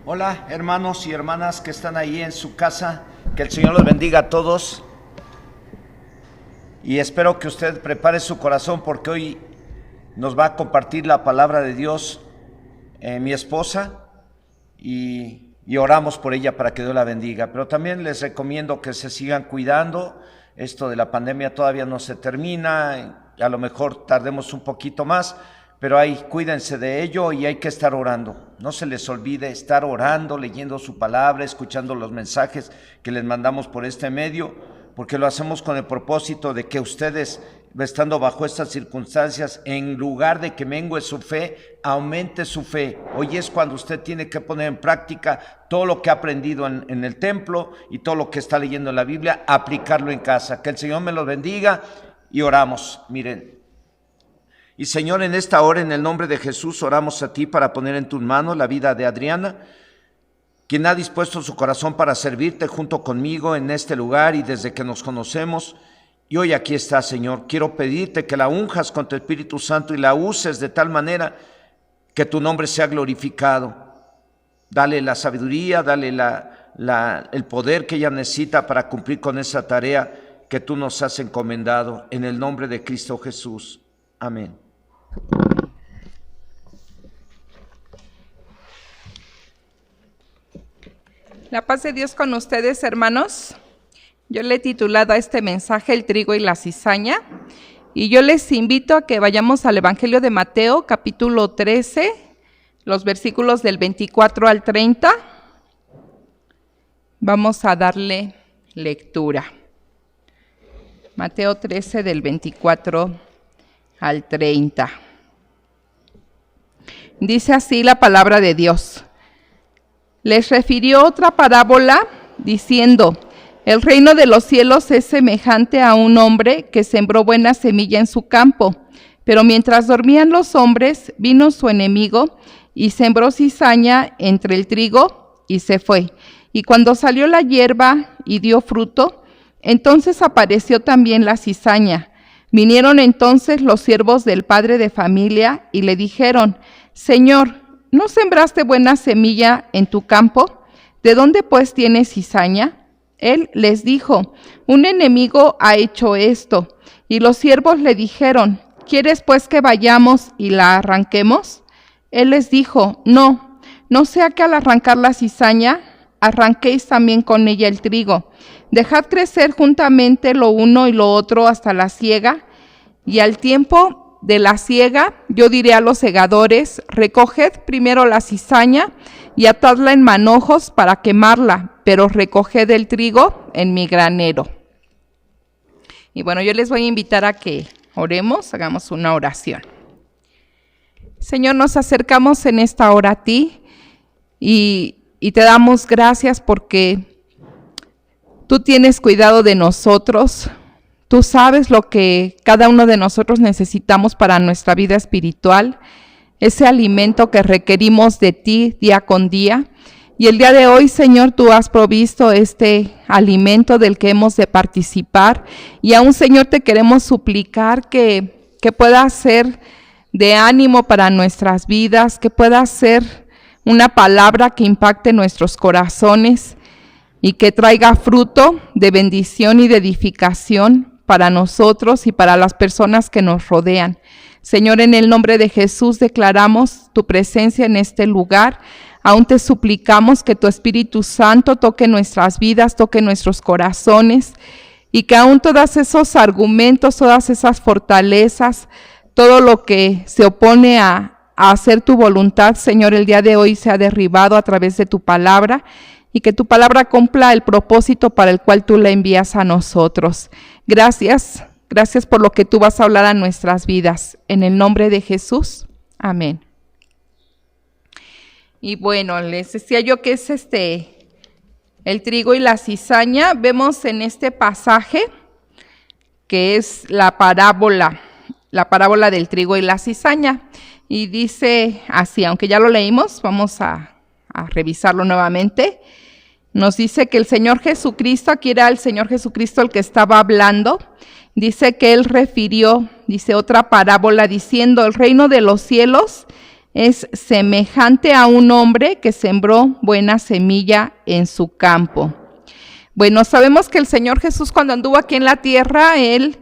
Hola, hermanos y hermanas que están ahí en su casa, que el Señor los bendiga a todos y espero que usted prepare su corazón porque hoy nos va a compartir la palabra de Dios mi esposa y oramos por ella para que Dios la bendiga, pero también les recomiendo que se sigan cuidando. Esto de la pandemia todavía no se termina, a lo mejor tardemos un poquito más, pero ahí cuídense de ello y hay que estar orando. No se les olvide estar orando, leyendo su palabra, escuchando los mensajes que les mandamos por este medio, porque lo hacemos con el propósito de que ustedes, estando bajo estas circunstancias, en lugar de que mengue su fe, aumente su fe. Hoy es cuando usted tiene que poner en práctica todo lo que ha aprendido en el templo y todo lo que está leyendo en la Biblia, aplicarlo en casa. Que el Señor me los bendiga y oramos. Miren. Y Señor, en esta hora, en el nombre de Jesús, oramos a ti para poner en tus manos la vida de Adriana, quien ha dispuesto su corazón para servirte junto conmigo en este lugar y desde que nos conocemos. Y hoy aquí está, Señor. Quiero pedirte que la unjas con tu Espíritu Santo y la uses de tal manera que tu nombre sea glorificado. Dale la sabiduría, dale el poder que ella necesita para cumplir con esa tarea que tú nos has encomendado. En el nombre de Cristo Jesús. Amén. La paz de Dios con ustedes, hermanos. Yo le he titulado a este mensaje El trigo y la cizaña, y yo les invito a que vayamos al Evangelio de Mateo, capítulo 13, los versículos del 24 al 30. Vamos a darle lectura. Mateo 13, del 24 al 30. Dice así la palabra de Dios. Les refirió otra parábola diciendo: el reino de los cielos es semejante a un hombre que sembró buena semilla en su campo, pero mientras dormían los hombres, vino su enemigo y sembró cizaña entre el trigo y se fue. Y cuando salió la hierba y dio fruto, entonces apareció también la cizaña. Vinieron entonces los siervos del padre de familia y le dijeron: Señor, ¿no sembraste buena semilla en tu campo? ¿De dónde pues tienes cizaña? Él les dijo: un enemigo ha hecho esto. Y los siervos le dijeron: ¿quieres pues que vayamos y la arranquemos? Él les dijo: no sea que al arrancar la cizaña, arranquéis también con ella el trigo. Dejad crecer juntamente lo uno y lo otro hasta la siega, y al tiempo de la siega, yo diré a los segadores: recoged primero la cizaña y atadla en manojos para quemarla, pero recoged el trigo en mi granero. Y bueno, yo les voy a invitar a que oremos, hagamos una oración. Señor, nos acercamos en esta hora a ti y te damos gracias porque tú tienes cuidado de nosotros. Tú sabes lo que cada uno de nosotros necesitamos para nuestra vida espiritual, ese alimento que requerimos de ti día con día. Y el día de hoy, Señor, tú has provisto este alimento del que hemos de participar. Y aún, Señor, te queremos suplicar que pueda ser de ánimo para nuestras vidas, que pueda ser una palabra que impacte nuestros corazones y que traiga fruto de bendición y de edificación para nosotros y para las personas que nos rodean. Señor, en el nombre de Jesús declaramos tu presencia en este lugar. Aún te suplicamos que tu Espíritu Santo toque nuestras vidas, toque nuestros corazones, y que aún todos esos argumentos, todas esas fortalezas, todo lo que se opone a hacer tu voluntad, Señor, el día de hoy sea derribado a través de tu palabra, y que tu palabra cumpla el propósito para el cual tú la envías a nosotros. Gracias por lo que tú vas a hablar a nuestras vidas. En el nombre de Jesús, amén. Y bueno, les decía yo que es el trigo y la cizaña. Vemos en este pasaje que es la parábola del trigo y la cizaña. Y dice así, aunque ya lo leímos, vamos a revisarlo nuevamente. Nos dice que el Señor Jesucristo, aquí era el Señor Jesucristo el que estaba hablando, dice que Él refirió, dice otra parábola diciendo: el reino de los cielos es semejante a un hombre que sembró buena semilla en su campo. Bueno, sabemos que el Señor Jesús, cuando anduvo aquí en la tierra, Él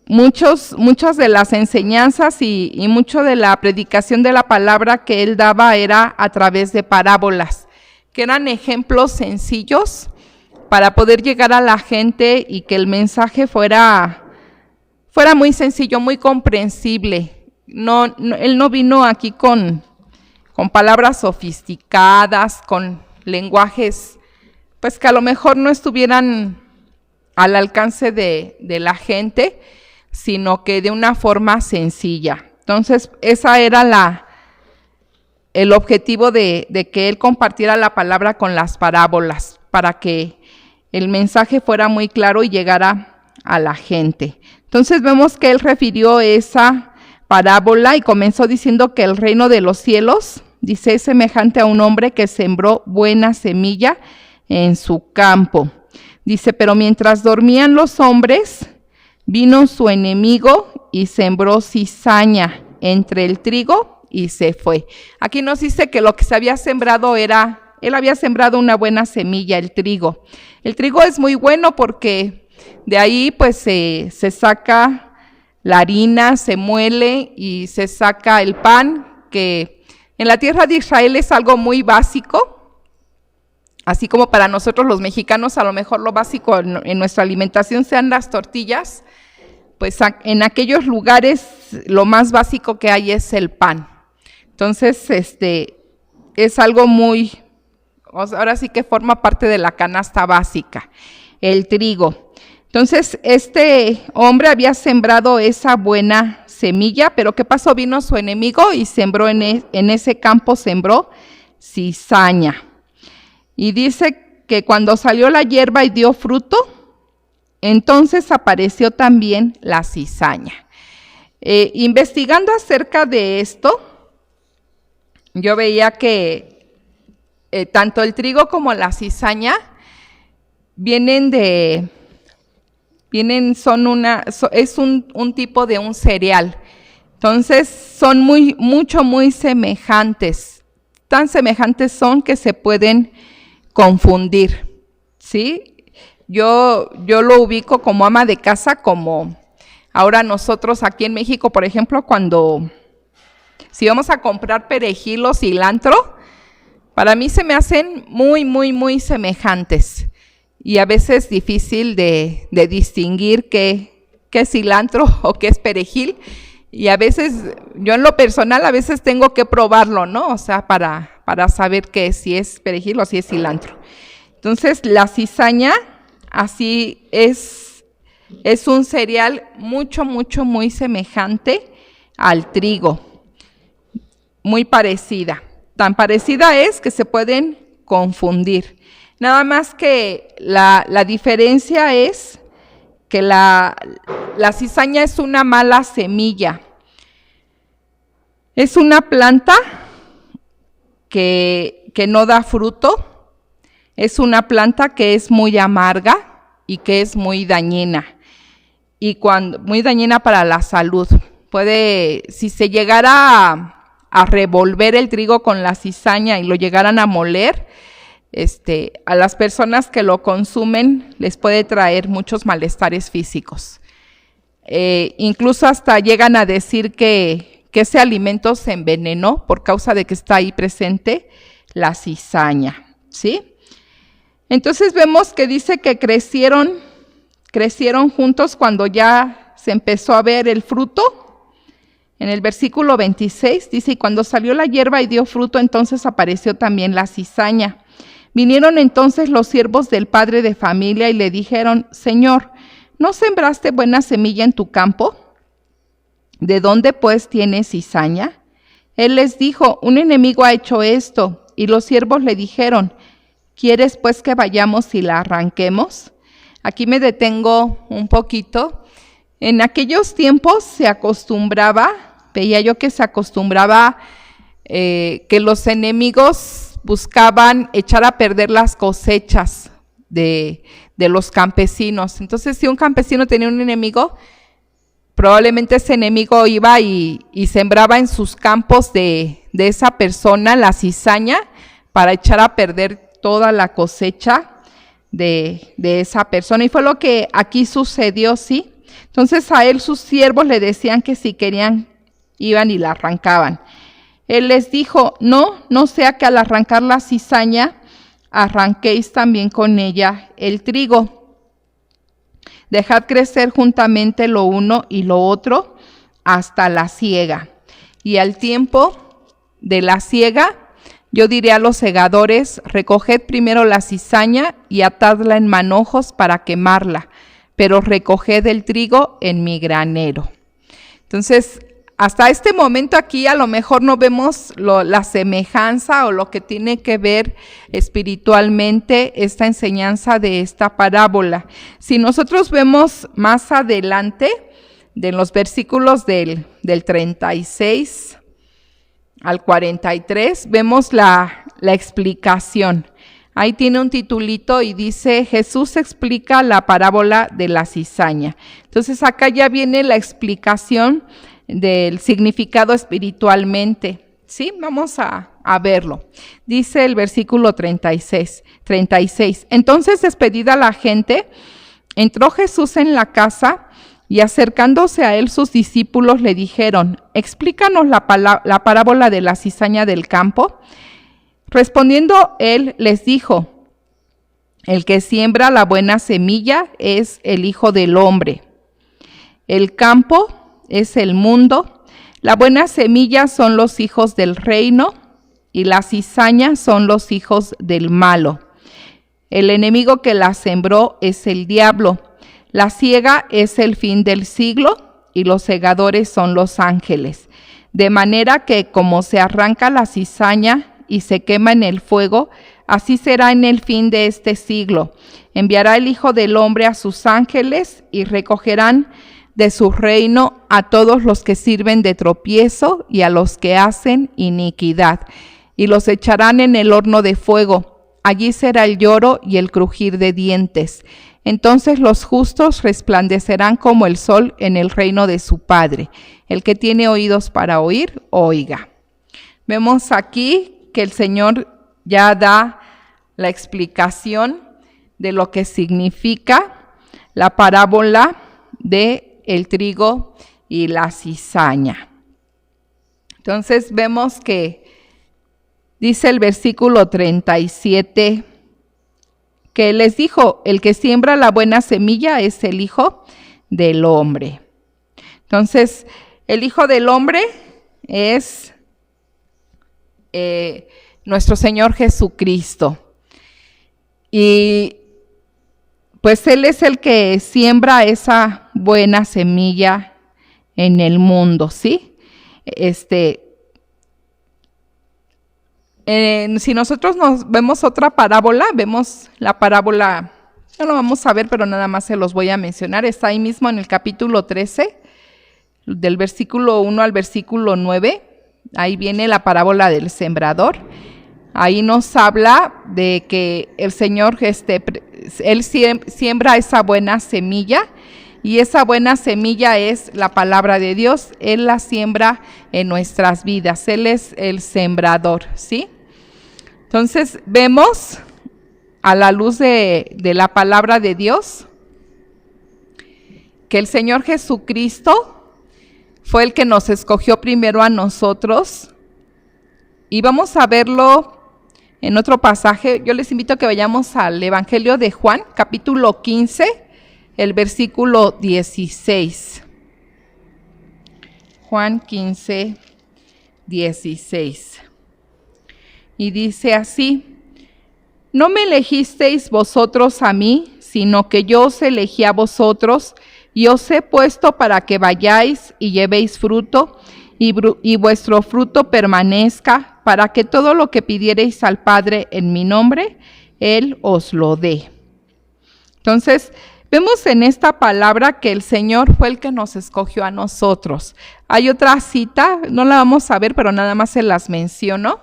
muchas de las enseñanzas y mucho de la predicación de la palabra que Él daba era a través de parábolas, que eran ejemplos sencillos para poder llegar a la gente y que el mensaje fuera muy sencillo, muy comprensible. Él no vino aquí con palabras sofisticadas, con lenguajes pues que a lo mejor no estuvieran al alcance de la gente, sino que de una forma sencilla. Entonces, esa era el objetivo de que él compartiera la palabra con las parábolas, para que el mensaje fuera muy claro y llegara a la gente. Entonces vemos que él refirió esa parábola y comenzó diciendo que el reino de los cielos, dice, es semejante a un hombre que sembró buena semilla en su campo. Dice, pero mientras dormían los hombres, vino su enemigo y sembró cizaña entre el trigo y se fue. Aquí nos dice que lo que se había sembrado él había sembrado una buena semilla, el trigo. El trigo es muy bueno porque de ahí pues se saca la harina, se muele y se saca el pan, que en la tierra de Israel es algo muy básico. Así como para nosotros los mexicanos a lo mejor lo básico en nuestra alimentación sean las tortillas, pues en aquellos lugares lo más básico que hay es el pan. Entonces, es algo ahora sí que forma parte de la canasta básica, el trigo. Entonces, este hombre había sembrado esa buena semilla, pero ¿qué pasó? Vino su enemigo y sembró en ese campo, sembró cizaña. Y dice que cuando salió la hierba y dio fruto, entonces apareció también la cizaña. Investigando acerca de esto, yo veía que tanto el trigo como la cizaña es un tipo de un cereal. Entonces son muy semejantes. Tan semejantes son que se pueden confundir, ¿sí? Yo lo ubico como ama de casa, como ahora nosotros aquí en México, por ejemplo, si vamos a comprar perejil o cilantro, para mí se me hacen muy semejantes y a veces difícil de distinguir qué es cilantro o qué es perejil, y a veces, yo en lo personal, a veces tengo que probarlo, ¿no? O sea, para saber si es perejil o si es cilantro. Entonces, la cizaña, así es un cereal muy semejante al trigo, muy parecida. Tan parecida es que se pueden confundir. Nada más que la diferencia es que la cizaña es una mala semilla. Es una planta que no da fruto, es una planta que es muy amarga y que es muy dañina, muy dañina para la salud. Si se llegara a revolver el trigo con la cizaña y lo llegaran a moler, a las personas que lo consumen les puede traer muchos malestares físicos. Incluso hasta llegan a decir que ese alimento se envenenó por causa de que está ahí presente la cizaña, ¿sí? Entonces vemos que dice que crecieron juntos cuando ya se empezó a ver el fruto. En el versículo 26 dice, y cuando salió la hierba y dio fruto, entonces apareció también la cizaña. Vinieron entonces los siervos del padre de familia y le dijeron, Señor, ¿no sembraste buena semilla en tu campo? ¿De dónde pues tienes cizaña? Él les dijo, un enemigo ha hecho esto. Y los siervos le dijeron, ¿quieres pues que vayamos y la arranquemos? Aquí me detengo un poquito. En aquellos tiempos veía yo que se acostumbraba que los enemigos buscaban echar a perder las cosechas de los campesinos. Entonces, si un campesino tenía un enemigo, probablemente ese enemigo iba y sembraba en sus campos de esa persona la cizaña para echar a perder toda la cosecha de esa persona. Y fue lo que aquí sucedió, ¿sí? Entonces a él sus siervos le decían que si querían, iban y la arrancaban. Él les dijo, no sea que al arrancar la cizaña, arranquéis también con ella el trigo. Dejad crecer juntamente lo uno y lo otro hasta la siega. Y al tiempo de la siega, yo diré a los segadores, recoged primero la cizaña y atadla en manojos para quemarla, pero recoged el trigo en mi granero. Entonces, hasta este momento aquí a lo mejor no vemos la semejanza o lo que tiene que ver espiritualmente esta enseñanza de esta parábola. Si nosotros vemos más adelante, de los versículos del 36 al 43, vemos la explicación. Ahí tiene un titulito y dice, Jesús explica la parábola de la cizaña. Entonces acá ya viene la explicación del significado espiritualmente. Sí, vamos a verlo. Dice el versículo 36. Entonces, despedida la gente, entró Jesús en la casa y acercándose a él sus discípulos le dijeron, explícanos la parábola de la cizaña del campo. Respondiendo él les dijo, el que siembra la buena semilla es el Hijo del Hombre. El campo es el mundo, la buena semilla son los hijos del reino y la cizaña son los hijos del malo. El enemigo que la sembró es el diablo. La siega es el fin del siglo y los segadores son los ángeles. De manera que como se arranca la cizaña y se quema en el fuego, así será en el fin de este siglo. Enviará el Hijo del Hombre a sus ángeles y recogerán de su reino a todos los que sirven de tropiezo y a los que hacen iniquidad, y los echarán en el horno de fuego. Allí será el lloro y el crujir de dientes. Entonces los justos resplandecerán como el sol en el reino de su Padre. El que tiene oídos para oír, oiga. Vemos aquí que el Señor ya da la explicación de lo que significa la parábola de el trigo y la cizaña. Entonces vemos que dice el versículo 37 que les dijo, el que siembra la buena semilla es el Hijo del Hombre. Entonces, el Hijo del Hombre es nuestro Señor Jesucristo. Y pues Él es el que siembra esa buena semilla en el mundo, ¿sí? Si nosotros nos vemos otra parábola, vemos la parábola, no lo vamos a ver, pero nada más se los voy a mencionar. Está ahí mismo en el capítulo 13, del versículo 1 al versículo 9. Ahí viene la parábola del sembrador. Ahí nos habla de que el Señor, Él siembra esa buena semilla, y esa buena semilla es la palabra de Dios. Él la siembra en nuestras vidas. Él es el sembrador, ¿sí? Entonces vemos a la luz de la palabra de Dios que el Señor Jesucristo fue el que nos escogió primero a nosotros, y vamos a verlo en otro pasaje. Yo les invito a que vayamos al Evangelio de Juan, capítulo 15, el versículo 16. Juan 15, 16. Y dice así: no me elegisteis vosotros a mí, sino que yo os elegí a vosotros, y os he puesto para que vayáis y llevéis fruto, y vuestro fruto permanezca, para que todo lo que pidiereis al Padre en mi nombre, Él os lo dé. Entonces, vemos en esta palabra que el Señor fue el que nos escogió a nosotros. Hay otra cita, no la vamos a ver, pero nada más se las menciono.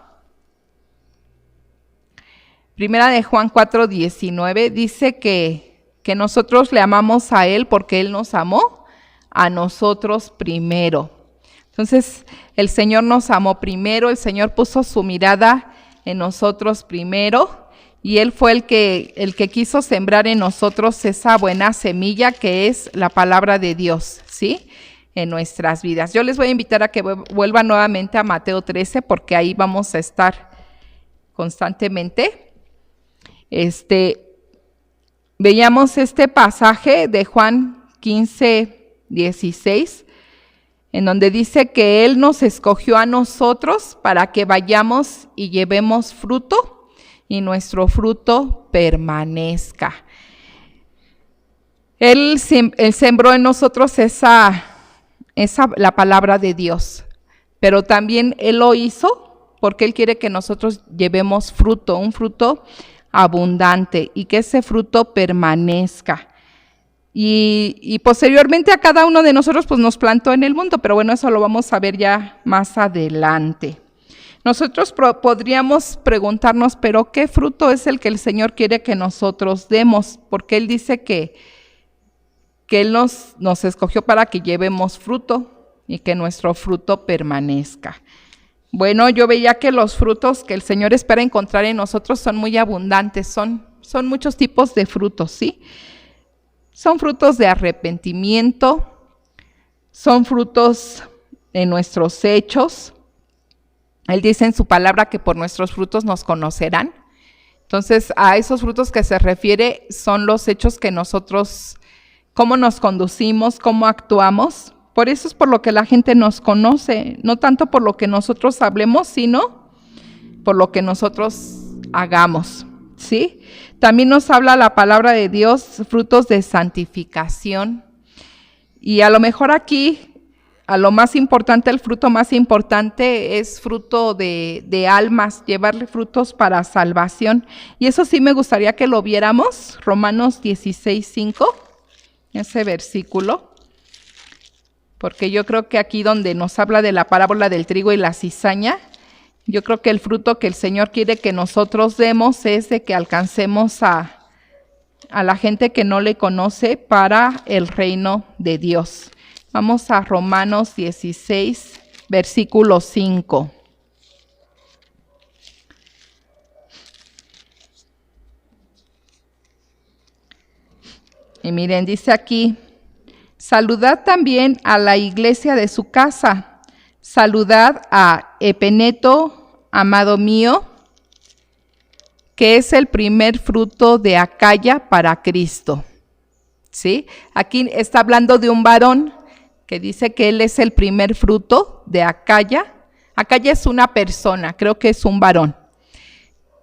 Primera de Juan 4:19 dice que nosotros le amamos a Él porque Él nos amó a nosotros primero. Entonces, el Señor nos amó primero, el Señor puso su mirada en nosotros primero, y Él fue el que quiso sembrar en nosotros esa buena semilla que es la palabra de Dios, ¿sí? En nuestras vidas. Yo les voy a invitar a que vuelvan nuevamente a Mateo 13, porque ahí vamos a estar constantemente. Veíamos este pasaje de Juan 15:16, en donde dice que Él nos escogió a nosotros para que vayamos y llevemos fruto y nuestro fruto permanezca. Él sembró en nosotros la palabra de Dios, pero también Él lo hizo porque Él quiere que nosotros llevemos fruto, un fruto abundante, y que ese fruto permanezca. Y posteriormente a cada uno de nosotros pues nos plantó en el mundo, pero bueno, eso lo vamos a ver ya más adelante. Nosotros podríamos preguntarnos, pero ¿qué fruto es el que el Señor quiere que nosotros demos? Porque Él dice que Él nos escogió para que llevemos fruto y que nuestro fruto permanezca. Bueno, yo veía que los frutos que el Señor espera encontrar en nosotros son muy abundantes, son muchos tipos de frutos, ¿sí? Son frutos de arrepentimiento, son frutos de nuestros hechos. Él dice en su palabra que por nuestros frutos nos conocerán. Entonces, a esos frutos que se refiere son los hechos que nosotros, cómo nos conducimos, cómo actuamos. Por eso es por lo que la gente nos conoce, no tanto por lo que nosotros hablemos, sino por lo que nosotros hagamos, ¿sí? También nos habla la palabra de Dios, frutos de santificación. Y a lo mejor aquí, a lo más importante, el fruto más importante es fruto de almas, llevarle frutos para salvación. Y eso sí me gustaría que lo viéramos, Romanos 16:5, ese versículo. Porque yo creo que aquí donde nos habla de la parábola del trigo y la cizaña, yo creo que el fruto que el Señor quiere que nosotros demos es de que alcancemos a la gente que no le conoce para el reino de Dios. Vamos a Romanos 16, versículo 5. Y miren, dice aquí: saludad también a la iglesia de su casa. Saludad a Epeneto, amado mío, que es el primer fruto de Acaya para Cristo. ¿Sí? Aquí está hablando de un varón que dice que él es el primer fruto de Acaya. Acaya es una persona, creo que es un varón.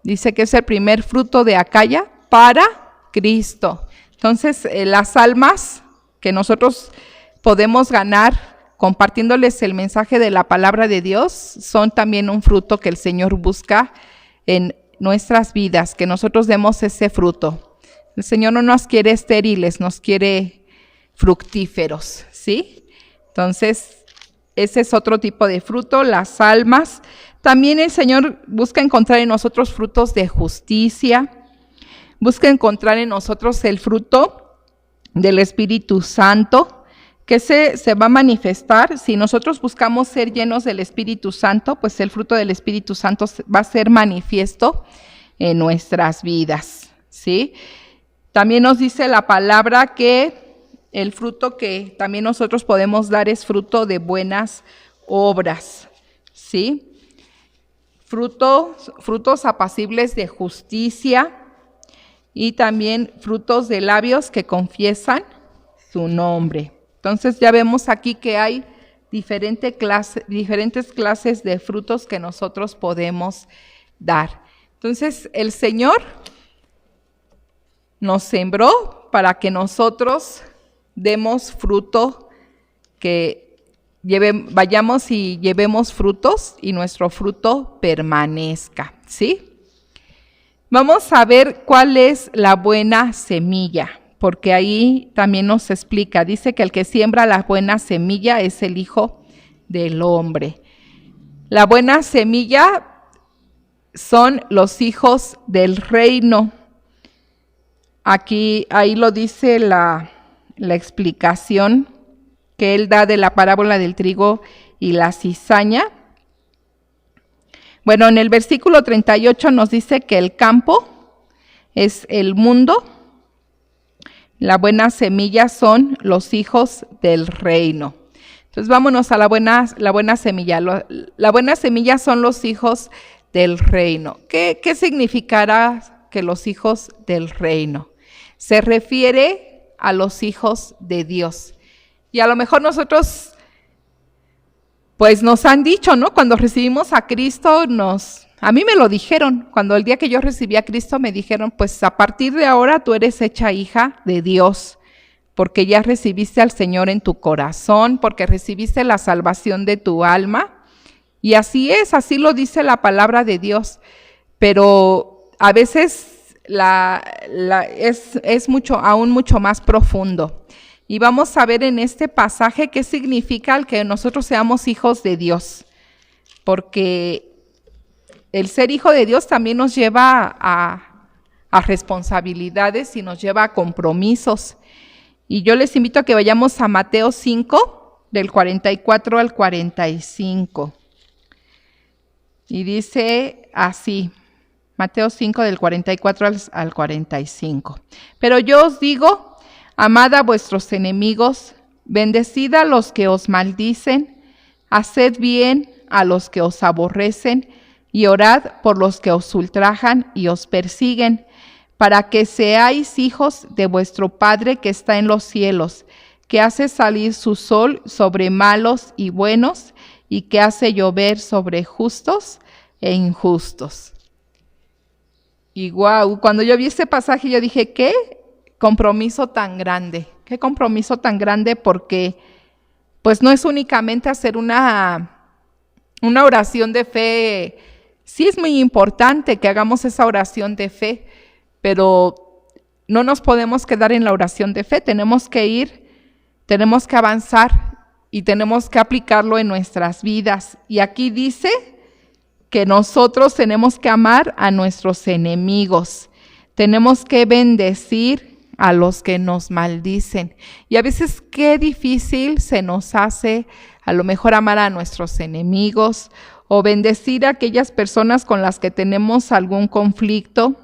Dice que es el primer fruto de Acaya para Cristo. Entonces, las almas que nosotros podemos ganar compartiéndoles el mensaje de la palabra de Dios son también un fruto que el Señor busca en nuestras vidas, que nosotros demos ese fruto. El Señor no nos quiere estériles, nos quiere fructíferos, ¿sí? Entonces, ese es otro tipo de fruto, las almas. También el Señor busca encontrar en nosotros frutos de justicia, busca encontrar en nosotros el fruto del Espíritu Santo, que se va a manifestar. Si nosotros buscamos ser llenos del Espíritu Santo, pues el fruto del Espíritu Santo va a ser manifiesto en nuestras vidas, ¿sí? También nos dice la palabra que el fruto que también nosotros podemos dar es fruto de buenas obras, ¿sí? Frutos apacibles de justicia y también frutos de labios que confiesan su nombre. Entonces ya vemos aquí que hay diferentes clases de frutos que nosotros podemos dar. Entonces el Señor nos sembró para que nosotros demos fruto, que vayamos y llevemos frutos y nuestro fruto permanezca, ¿sí? Vamos a ver cuál es la buena semilla, porque ahí también nos explica, dice que el que siembra la buena semilla es el Hijo del Hombre. La buena semilla son los hijos del reino. Ahí lo dice la explicación que él da de la parábola del trigo y la cizaña. Bueno, en el versículo 38 nos dice que el campo es el mundo, la buena semilla son los hijos del reino. Entonces vámonos a la buena semilla. La buena semilla son los hijos del reino. ¿Qué significará que los hijos del reino? Se refiere a los hijos de Dios. Y a lo mejor nosotros, pues nos han dicho, ¿no? Cuando recibimos a Cristo, a mí me lo dijeron. Cuando el día que yo recibí a Cristo me dijeron, pues a partir de ahora tú eres hecha hija de Dios, porque ya recibiste al Señor en tu corazón, porque recibiste la salvación de tu alma. Y así es, así lo dice la palabra de Dios. Pero a veces es aún mucho más profundo. Y vamos a ver en este pasaje qué significa el que nosotros seamos hijos de Dios. Porque el ser hijo de Dios también nos lleva a responsabilidades y nos lleva a compromisos. Y yo les invito a que vayamos a Mateo 5, del 44 al 45. Y dice así, Mateo 5, del 44 al 45. Pero yo os digo, amad a vuestros enemigos, bendecid a los que os maldicen, haced bien a los que os aborrecen, y orad por los que os ultrajan y os persiguen, para que seáis hijos de vuestro Padre que está en los cielos, que hace salir su sol sobre malos y buenos, y que hace llover sobre justos e injustos. Y guau, cuando yo vi este pasaje yo dije, ¿qué compromiso tan grande? ¿Qué compromiso tan grande? Porque pues no es únicamente hacer una oración de fe. Sí es muy importante que hagamos esa oración de fe, pero no nos podemos quedar en la oración de fe, tenemos que avanzar y tenemos que aplicarlo en nuestras vidas. Y aquí dice que nosotros tenemos que amar a nuestros enemigos, tenemos que bendecir a los que nos maldicen. Y a veces qué difícil se nos hace a lo mejor amar a nuestros enemigos o bendecir a aquellas personas con las que tenemos algún conflicto.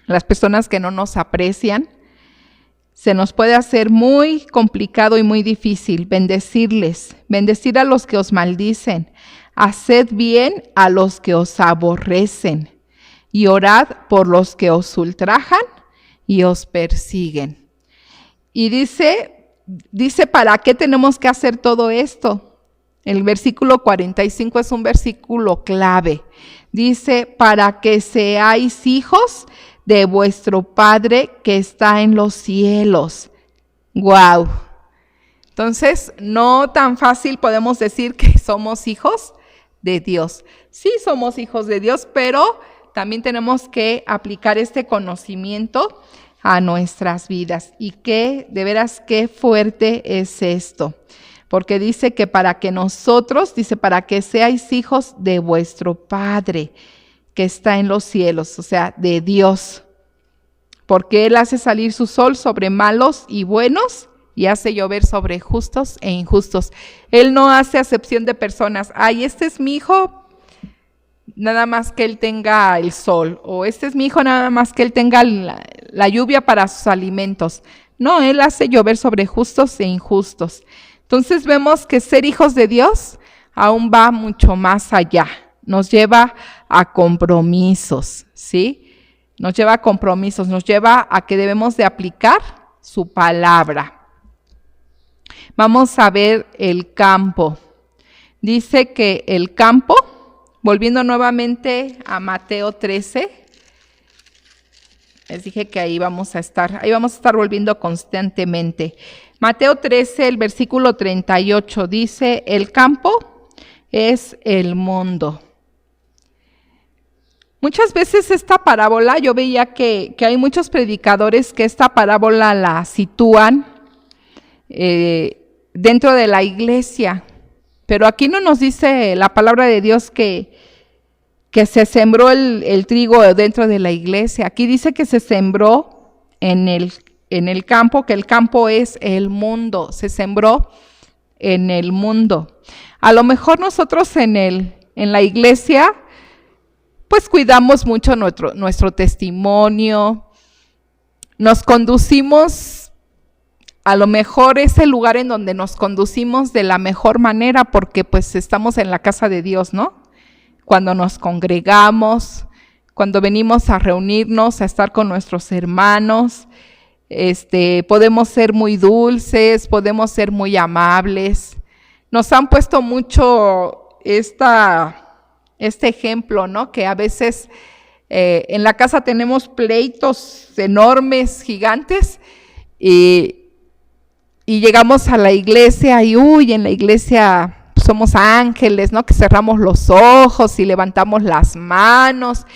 Las personas que no nos aprecian, se nos puede hacer muy complicado y muy difícil bendecirles, bendecir a los que os maldicen, haced bien a los que os aborrecen y orad por los que os ultrajan y os persiguen. Y dice ¿para qué tenemos que hacer todo esto? El versículo 45 es un versículo clave. Dice, para que seáis hijos de vuestro Padre que está en los cielos. ¡Guau! Entonces, no tan fácil podemos decir que somos hijos de Dios. Sí somos hijos de Dios, pero también tenemos que aplicar este conocimiento a nuestras vidas. Y de veras, qué fuerte es esto. Porque dice que para que seáis hijos de vuestro Padre que está en los cielos, o sea, de Dios. Porque Él hace salir su sol sobre malos y buenos y hace llover sobre justos e injustos. Él no hace acepción de personas. Ay, este es mi hijo, nada más que él tenga el sol. O este es mi hijo, nada más que él tenga la lluvia para sus alimentos. No, Él hace llover sobre justos e injustos. Entonces vemos que ser hijos de Dios aún va mucho más allá. Nos lleva a compromisos, ¿sí? Nos lleva a compromisos, nos lleva a que debemos de aplicar su palabra. Vamos a ver el campo. Dice que el campo, volviendo nuevamente a Mateo 13, les dije que ahí vamos a estar volviendo constantemente. Mateo 13, el versículo 38, dice, el campo es el mundo. Muchas veces esta parábola, yo veía que hay muchos predicadores que esta parábola la sitúan dentro de la iglesia, pero aquí no nos dice la palabra de Dios que se sembró el trigo dentro de la iglesia. Aquí dice que se sembró en el en el campo, que el campo es el mundo, se sembró en el mundo. A lo mejor nosotros en la iglesia, pues cuidamos mucho nuestro testimonio, nos conducimos, a lo mejor es el lugar en donde nos conducimos de la mejor manera porque pues estamos en la casa de Dios, ¿no? Cuando nos congregamos, cuando venimos a reunirnos, a estar con nuestros hermanos, podemos ser muy dulces, podemos ser muy amables. Nos han puesto mucho este ejemplo, ¿no? Que a veces en la casa tenemos pleitos enormes, gigantes, y llegamos a la iglesia y en la iglesia somos ángeles, ¿no? Que cerramos los ojos y levantamos las manos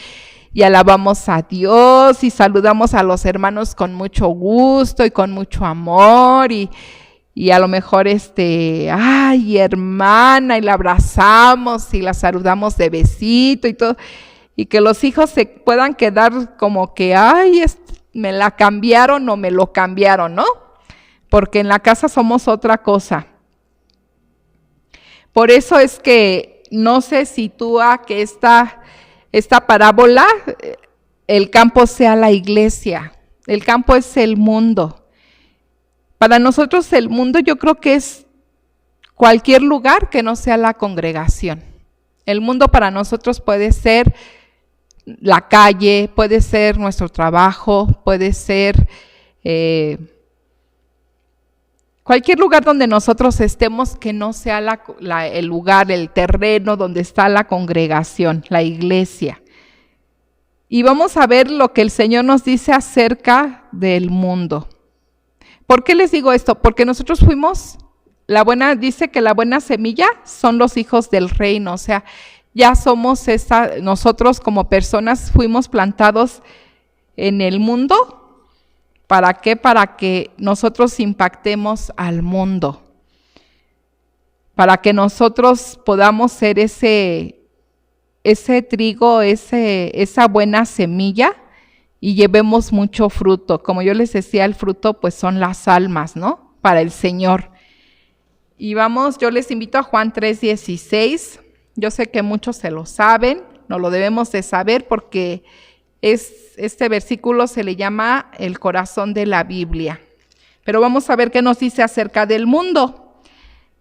y alabamos a Dios y saludamos a los hermanos con mucho gusto y con mucho amor y a lo mejor ay, hermana, y la abrazamos y la saludamos de besito y todo, y que los hijos se puedan quedar como que, ay, me la cambiaron o me lo cambiaron, ¿no? Porque en la casa somos otra cosa. Por eso es que no se sitúa que esta parábola, el campo sea la iglesia, el campo es el mundo. Para nosotros el mundo yo creo que es cualquier lugar que no sea la congregación. El mundo para nosotros puede ser la calle, puede ser nuestro trabajo, puede ser cualquier lugar donde nosotros estemos que no sea el lugar, el terreno donde está la congregación, la iglesia. Y vamos a ver lo que el Señor nos dice acerca del mundo. ¿Por qué les digo esto? Porque nosotros dice que la buena semilla son los hijos del reino, o sea, ya somos nosotros como personas fuimos plantados en el mundo. ¿Para qué? Para que nosotros impactemos al mundo. Para que nosotros podamos ser ese trigo, esa buena semilla y llevemos mucho fruto. Como yo les decía, el fruto pues son las almas, ¿no? Para el Señor. Y yo les invito a Juan 3:16. Yo sé que muchos se lo saben, no lo debemos de saber porque este versículo se le llama el corazón de la Biblia. Pero vamos a ver qué nos dice acerca del mundo.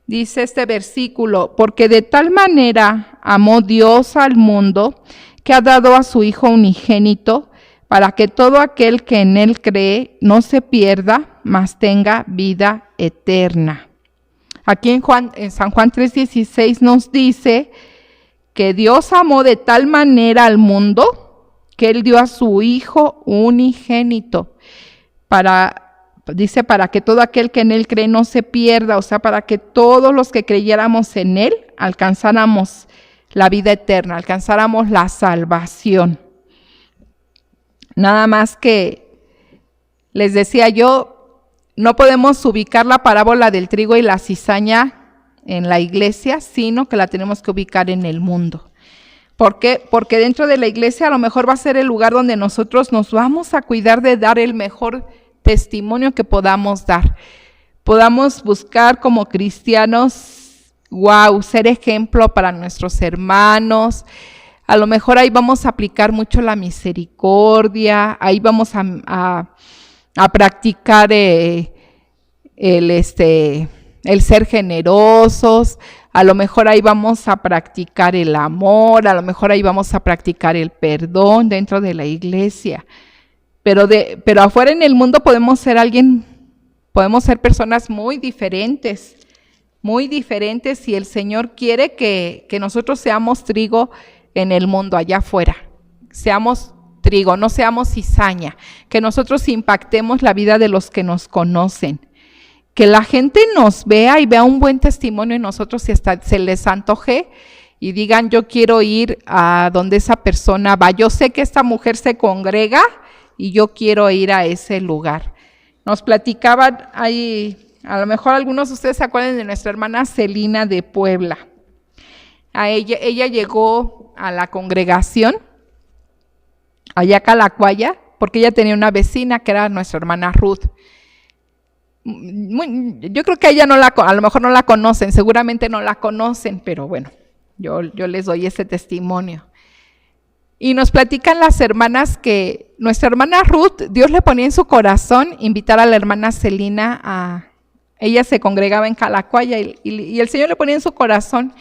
Dice este versículo, porque de tal manera amó Dios al mundo que ha dado a su Hijo unigénito para que todo aquel que en él cree no se pierda, mas tenga vida eterna. Aquí en San Juan 3:16 nos dice que Dios amó de tal manera al mundo que Él dio a su Hijo unigénito, dice, para que todo aquel que en Él cree no se pierda, o sea, para que todos los que creyéramos en Él alcanzáramos la vida eterna, alcanzáramos la salvación. Nada más que, les decía yo, no podemos ubicar la parábola del trigo y la cizaña en la iglesia, sino que la tenemos que ubicar en el mundo. ¿Por qué? Porque dentro de la iglesia a lo mejor va a ser el lugar donde nosotros nos vamos a cuidar de dar el mejor testimonio que podamos dar. Podamos buscar como cristianos, ser ejemplo para nuestros hermanos. A lo mejor ahí vamos a aplicar mucho la misericordia, ahí vamos a practicar el ser generosos. A lo mejor ahí vamos a practicar el amor, a lo mejor ahí vamos a practicar el perdón dentro de la iglesia. Pero afuera en el mundo podemos ser personas muy diferentes y el Señor quiere que nosotros seamos trigo en el mundo allá afuera. Seamos trigo, no seamos cizaña, que nosotros impactemos la vida de los que nos conocen. Que la gente nos vea y vea un buen testimonio en nosotros y hasta se les antoje y digan, yo quiero ir a donde esa persona va. Yo sé que esta mujer se congrega y yo quiero ir a ese lugar. Nos platicaban ahí, a lo mejor algunos de ustedes se acuerdan de nuestra hermana Celina de Puebla. Ella llegó a la congregación, allá a Calacuaya, porque ella tenía una vecina que era nuestra hermana Ruth. Yo creo que a ella a lo mejor no la conocen, seguramente no la conocen, pero bueno, yo les doy ese testimonio. Y nos platican las hermanas que nuestra hermana Ruth, Dios le ponía en su corazón invitar a la hermana Celina ella se congregaba en Calacuaya y el Señor le ponía en su corazón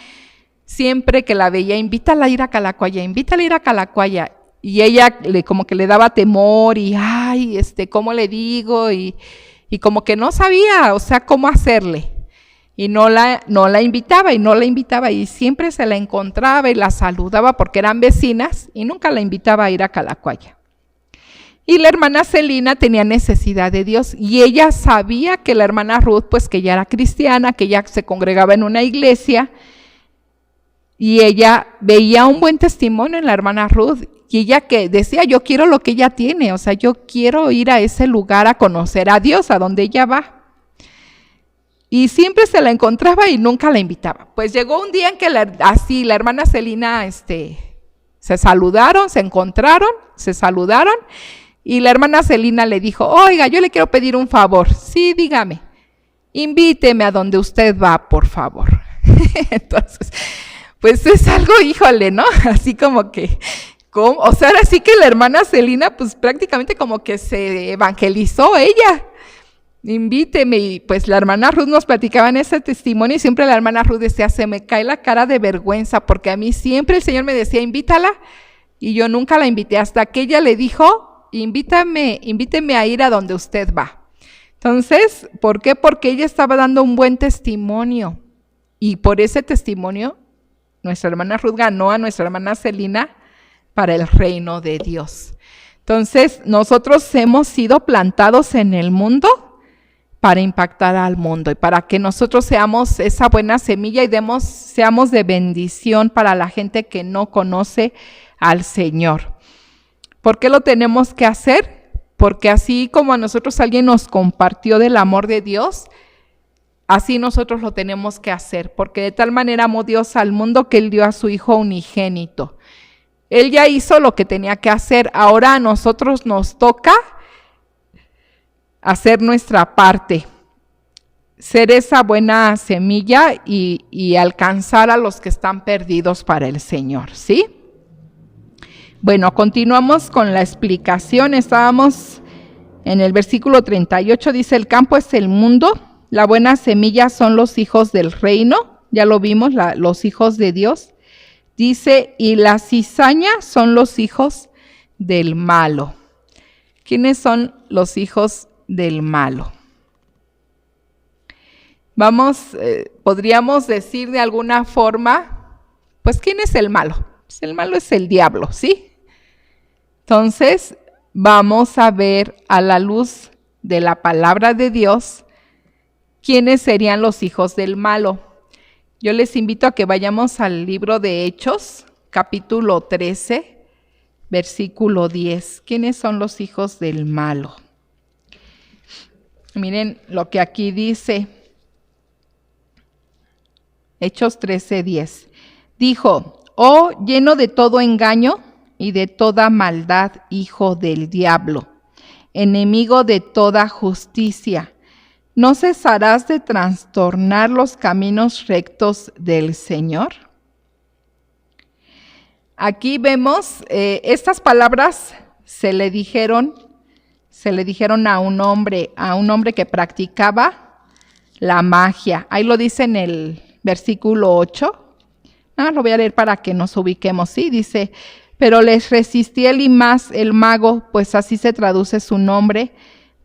siempre que la veía, invítala a ir a Calacuaya, invítala a ir a Calacuaya. Y ella como que le daba temor y, ¿cómo le digo? Y como que no sabía, o sea, cómo hacerle. Y no la invitaba y siempre se la encontraba y la saludaba porque eran vecinas y nunca la invitaba a ir a Calacuaya. Y la hermana Celina tenía necesidad de Dios y ella sabía que la hermana Ruth, pues que ella era cristiana, que ella se congregaba en una iglesia y ella veía un buen testimonio en la hermana Ruth y ella que decía, yo quiero lo que ella tiene, o sea, yo quiero ir a ese lugar a conocer a Dios, a donde ella va. Y siempre se la encontraba y nunca la invitaba. Pues llegó un día en que la hermana Celina, se saludaron, se encontraron, se saludaron. Y la hermana Celina le dijo, oiga, yo le quiero pedir un favor. Sí, dígame, invíteme a donde usted va, por favor. Entonces, pues es algo, híjole, ¿no? Así como que, o sea, ahora sí que la hermana Celina, pues prácticamente como que se evangelizó ella. Invíteme, y pues la hermana Ruth nos platicaba en ese testimonio y siempre la hermana Ruth decía, se me cae la cara de vergüenza porque a mí siempre el Señor me decía, invítala, y yo nunca la invité, hasta que ella le dijo, invíteme a ir a donde usted va. Entonces, ¿por qué? Porque ella estaba dando un buen testimonio y por ese testimonio nuestra hermana Ruth ganó a nuestra hermana Celina para el reino de Dios. Entonces, nosotros hemos sido plantados en el mundo para impactar al mundo y para que nosotros seamos esa buena semilla y seamos de bendición para la gente que no conoce al Señor. ¿Por qué lo tenemos que hacer? Porque así como a nosotros alguien nos compartió del amor de Dios, así nosotros lo tenemos que hacer, porque de tal manera amó Dios al mundo que Él dio a su Hijo unigénito. Él ya hizo lo que tenía que hacer, ahora a nosotros nos toca hacer nuestra parte, ser esa buena semilla y alcanzar a los que están perdidos para el Señor, ¿sí? Bueno, continuamos con la explicación. Estábamos en el versículo 38, dice, el campo es el mundo, la buena semilla son los hijos del reino, ya lo vimos, los hijos de Dios. Dice, y la cizaña son los hijos del malo. ¿Quiénes son los hijos del malo? Podríamos decir de alguna forma, pues, ¿quién es el malo? Pues el malo es el diablo, ¿sí? Entonces, vamos a ver a la luz de la palabra de Dios quiénes serían los hijos del malo. Yo les invito a que vayamos al libro de Hechos, capítulo 13, versículo 10. ¿Quiénes son los hijos del malo? Miren lo que aquí dice. Hechos 13, 10. Dijo, oh, lleno de todo engaño y de toda maldad, hijo del diablo, enemigo de toda justicia, ¿no cesarás de trastornar los caminos rectos del Señor? Aquí vemos, estas palabras se le dijeron a un hombre que practicaba la magia. Ahí lo dice en el versículo 8. Lo voy a leer para que nos ubiquemos. Sí, dice, pero les resistí Elimas el mago, pues así se traduce su nombre,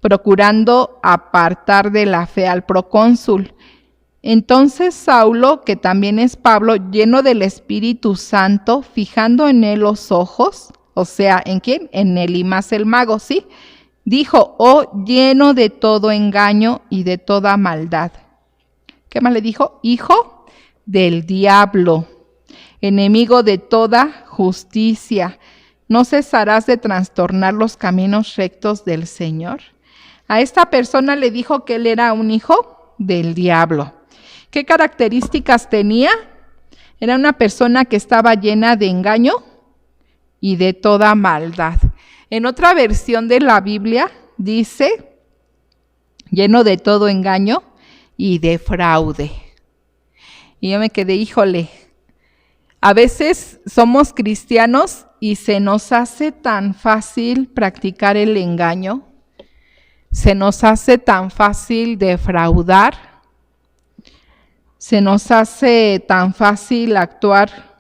procurando apartar de la fe al procónsul. Entonces Saulo, que también es Pablo, lleno del Espíritu Santo, fijando en él los ojos, o sea, ¿en quién? En Elimas el mago, ¿sí? Dijo, oh, lleno de todo engaño y de toda maldad. ¿Qué más le dijo? Hijo del diablo, enemigo de toda justicia, ¿no cesarás de trastornar los caminos rectos del Señor? A esta persona le dijo que él era un hijo del diablo. ¿Qué características tenía? Era una persona que estaba llena de engaño y de toda maldad. En otra versión de la Biblia dice, lleno de todo engaño y de fraude. Y yo me quedé, híjole, a veces somos cristianos y se nos hace tan fácil practicar el engaño, se nos hace tan fácil defraudar, se nos hace tan fácil actuar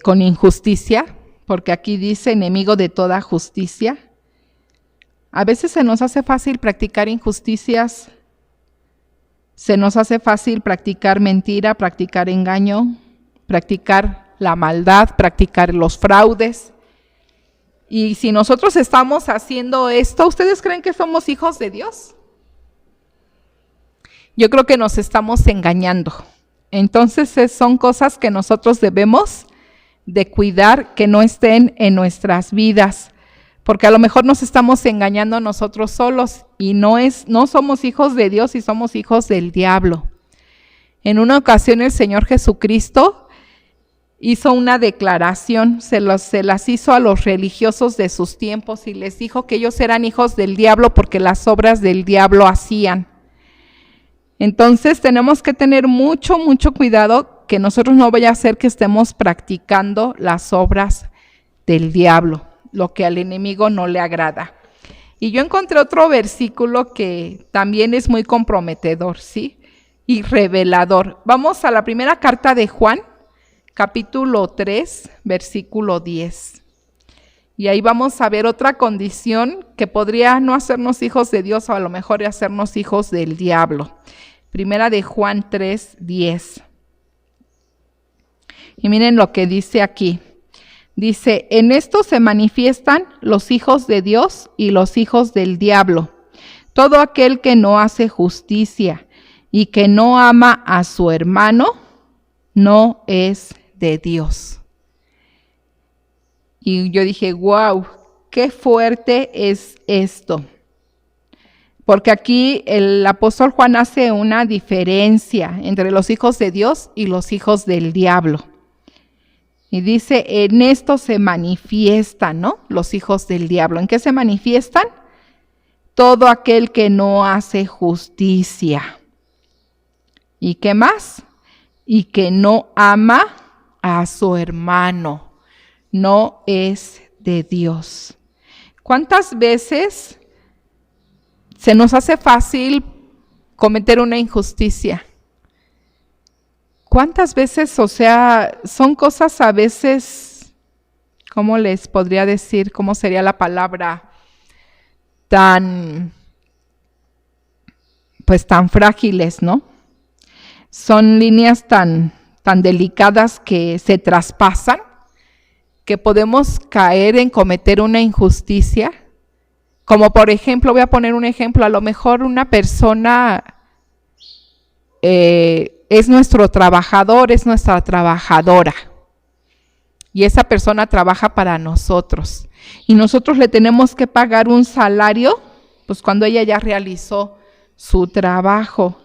con injusticia, porque aquí dice enemigo de toda justicia. A veces se nos hace fácil practicar injusticias, se nos hace fácil practicar mentira, practicar engaño, practicar la maldad, practicar los fraudes. Y si nosotros estamos haciendo esto, ¿ustedes creen que somos hijos de Dios? Yo creo que nos estamos engañando. Entonces son cosas que nosotros debemos de cuidar que no estén en nuestras vidas, porque a lo mejor nos estamos engañando nosotros solos y no somos hijos de Dios y somos hijos del diablo. En una ocasión el Señor Jesucristo hizo una declaración, se las hizo a los religiosos de sus tiempos y les dijo que ellos eran hijos del diablo porque las obras del diablo hacían. Entonces tenemos que tener mucho cuidado que nosotros no vaya a ser que estemos practicando las obras del diablo, lo que al enemigo no le agrada. Y yo encontré otro versículo que también es muy comprometedor, ¿sí? Y revelador. Vamos a la primera carta de Juan, capítulo 3, versículo 10. Y ahí vamos a ver otra condición que podría no hacernos hijos de Dios o a lo mejor hacernos hijos del diablo. Primera de Juan 3, 10. Y miren lo que dice aquí. Dice, en esto se manifiestan los hijos de Dios y los hijos del diablo. Todo aquel que no hace justicia y que no ama a su hermano, no es de Dios. Y yo dije, wow, qué fuerte es esto. Porque aquí el apóstol Juan hace una diferencia entre los hijos de Dios y los hijos del diablo. Y dice, en esto se manifiestan, ¿no? Los hijos del diablo. ¿En qué se manifiestan? Todo aquel que no hace justicia. ¿Y qué más? Y que no ama a su hermano. No es de Dios. ¿Cuántas veces se nos hace fácil cometer una injusticia? ¿Cuántas veces, o sea, son cosas a veces, ¿cómo les podría decir? ¿Cómo sería la palabra? Tan frágiles, ¿no? Son líneas tan delicadas que se traspasan, que podemos caer en cometer una injusticia. Como por ejemplo, voy a poner un ejemplo, a lo mejor una persona es nuestro trabajador, es nuestra trabajadora. Y esa persona trabaja para nosotros. Y nosotros le tenemos que pagar un salario, pues cuando ella ya realizó su trabajo.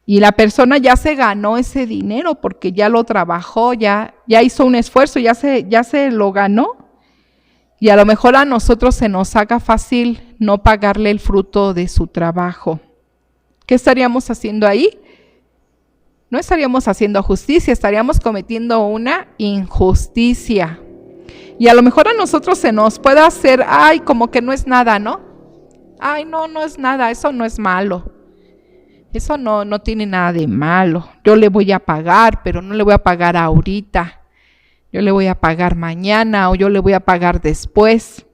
Y la persona ya se ganó ese dinero porque ya lo trabajó, ya hizo un esfuerzo, ya se lo ganó. Y a lo mejor a nosotros se nos haga fácil no pagarle el fruto de su trabajo. ¿Qué estaríamos haciendo ahí? No estaríamos haciendo justicia, estaríamos cometiendo una injusticia. Y a lo mejor a nosotros se nos puede hacer, ay, como que no es nada, ¿no? Ay, no es nada, eso no es malo. Eso no tiene nada de malo. Yo le voy a pagar, pero no le voy a pagar ahorita. Yo le voy a pagar mañana o yo le voy a pagar después.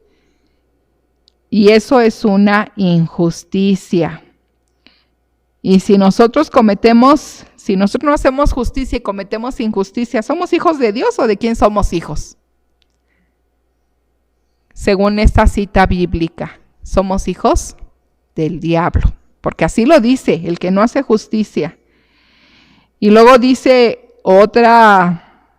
Y eso es una injusticia. Y si nosotros no hacemos justicia y cometemos injusticia, ¿somos hijos de Dios o de quién somos hijos? Según esta cita bíblica, somos hijos del diablo, porque así lo dice, el que no hace justicia. Y luego dice otra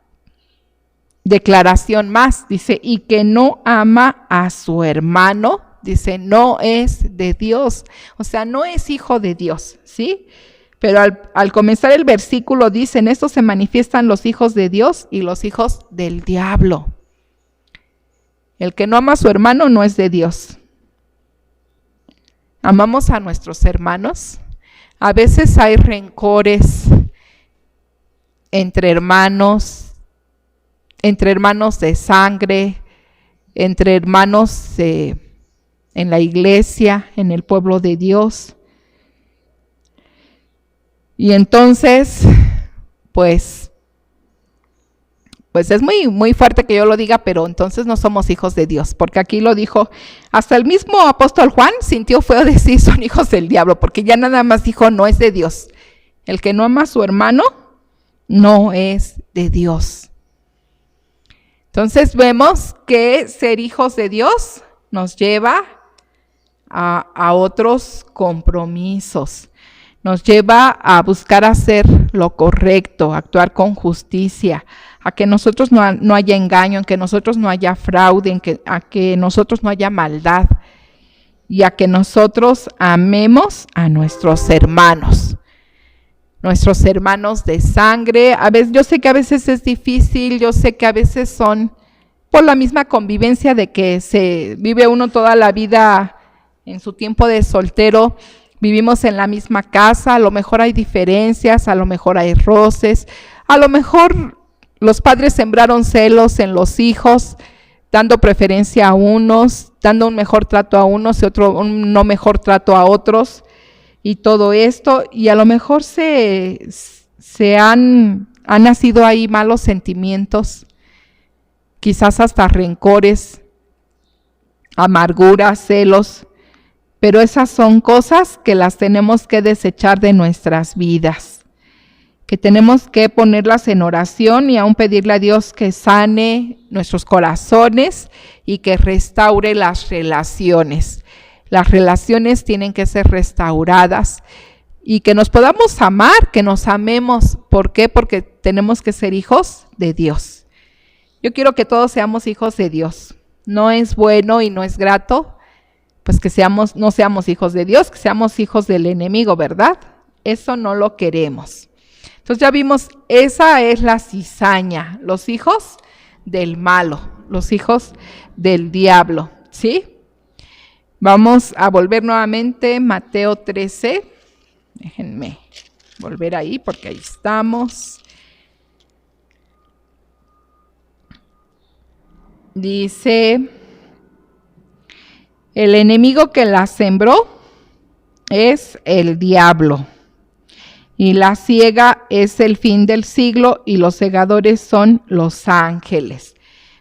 declaración más, dice, y que no ama a su hermano, dice, no es de Dios, o sea, no es hijo de Dios, ¿sí? Pero al comenzar el versículo dice, en esto se manifiestan los hijos de Dios y los hijos del diablo. El que no ama a su hermano no es de Dios. ¿Amamos a nuestros hermanos? A veces hay rencores entre hermanos de sangre, entre hermanos en la iglesia, en el pueblo de Dios. Y entonces, pues es muy, muy fuerte que yo lo diga, pero entonces no somos hijos de Dios, porque aquí lo dijo, hasta el mismo apóstol Juan sintió feo decir son hijos del diablo, porque ya nada más dijo no es de Dios. El que no ama a su hermano no es de Dios. Entonces vemos que ser hijos de Dios nos lleva a otros compromisos. Nos lleva a buscar hacer lo correcto, actuar con justicia, a que nosotros no haya engaño, en que nosotros no haya fraude, a que nosotros no haya maldad y a que nosotros amemos a nuestros hermanos de sangre. A veces, yo sé que a veces es difícil, yo sé que a veces son por la misma convivencia de que se vive uno toda la vida en su tiempo de soltero. Vivimos en la misma casa, a lo mejor hay diferencias, a lo mejor hay roces, a lo mejor los padres sembraron celos en los hijos, dando preferencia a unos, dando un mejor trato a unos y un no mejor trato a otros, y todo esto, y a lo mejor se han nacido ahí malos sentimientos, quizás hasta rencores, amarguras, celos. Pero esas son cosas que las tenemos que desechar de nuestras vidas, que tenemos que ponerlas en oración y aún pedirle a Dios que sane nuestros corazones y que restaure las relaciones. Las relaciones tienen que ser restauradas y que nos podamos amar, que nos amemos. ¿Por qué? Porque tenemos que ser hijos de Dios. Yo quiero que todos seamos hijos de Dios. No es bueno y no es grato pues que no seamos hijos de Dios, que seamos hijos del enemigo, ¿verdad? Eso no lo queremos. Entonces ya vimos, esa es la cizaña, los hijos del malo, los hijos del diablo, ¿sí? Vamos a volver nuevamente, Mateo 13. Déjenme volver ahí porque ahí estamos. Dice: el enemigo que la sembró es el diablo, y la siega es el fin del siglo, y los segadores son los ángeles.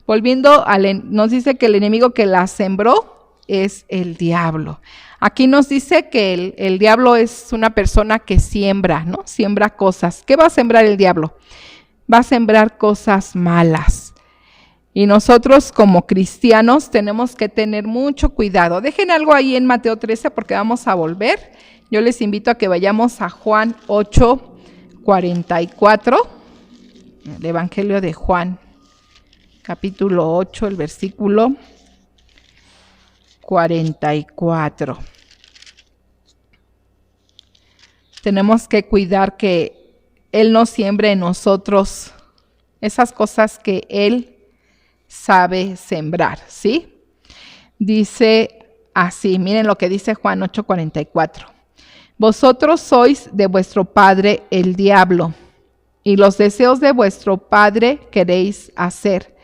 Volviendo, nos dice que el enemigo que la sembró es el diablo. Aquí nos dice que el diablo es una persona que siembra, ¿no? Siembra cosas. ¿Qué va a sembrar el diablo? Va a sembrar cosas malas. Y nosotros como cristianos tenemos que tener mucho cuidado. Dejen algo ahí en Mateo 13 porque vamos a volver. Yo les invito a que vayamos a Juan 8:44, el Evangelio de Juan, capítulo 8, el versículo 44. Tenemos que cuidar que Él no siembre en nosotros esas cosas que Él sabe sembrar, ¿sí? Dice así, miren lo que dice Juan 8:44. Vosotros sois de vuestro padre el diablo, y los deseos de vuestro padre queréis hacer.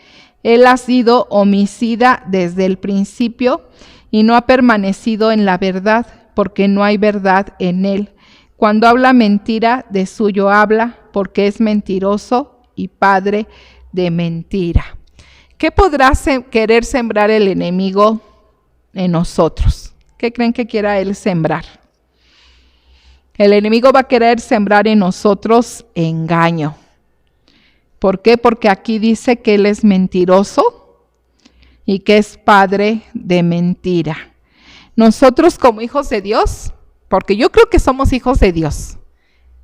Él ha sido homicida desde el principio y no ha permanecido en la verdad, porque no hay verdad en él. Cuando habla mentira, de suyo habla, porque es mentiroso y padre de mentira. ¿Qué podrá querer sembrar el enemigo en nosotros? ¿Qué creen que quiera él sembrar? El enemigo va a querer sembrar en nosotros engaño. ¿Por qué? Porque aquí dice que él es mentiroso y que es padre de mentira. Nosotros como hijos de Dios, porque yo creo que somos hijos de Dios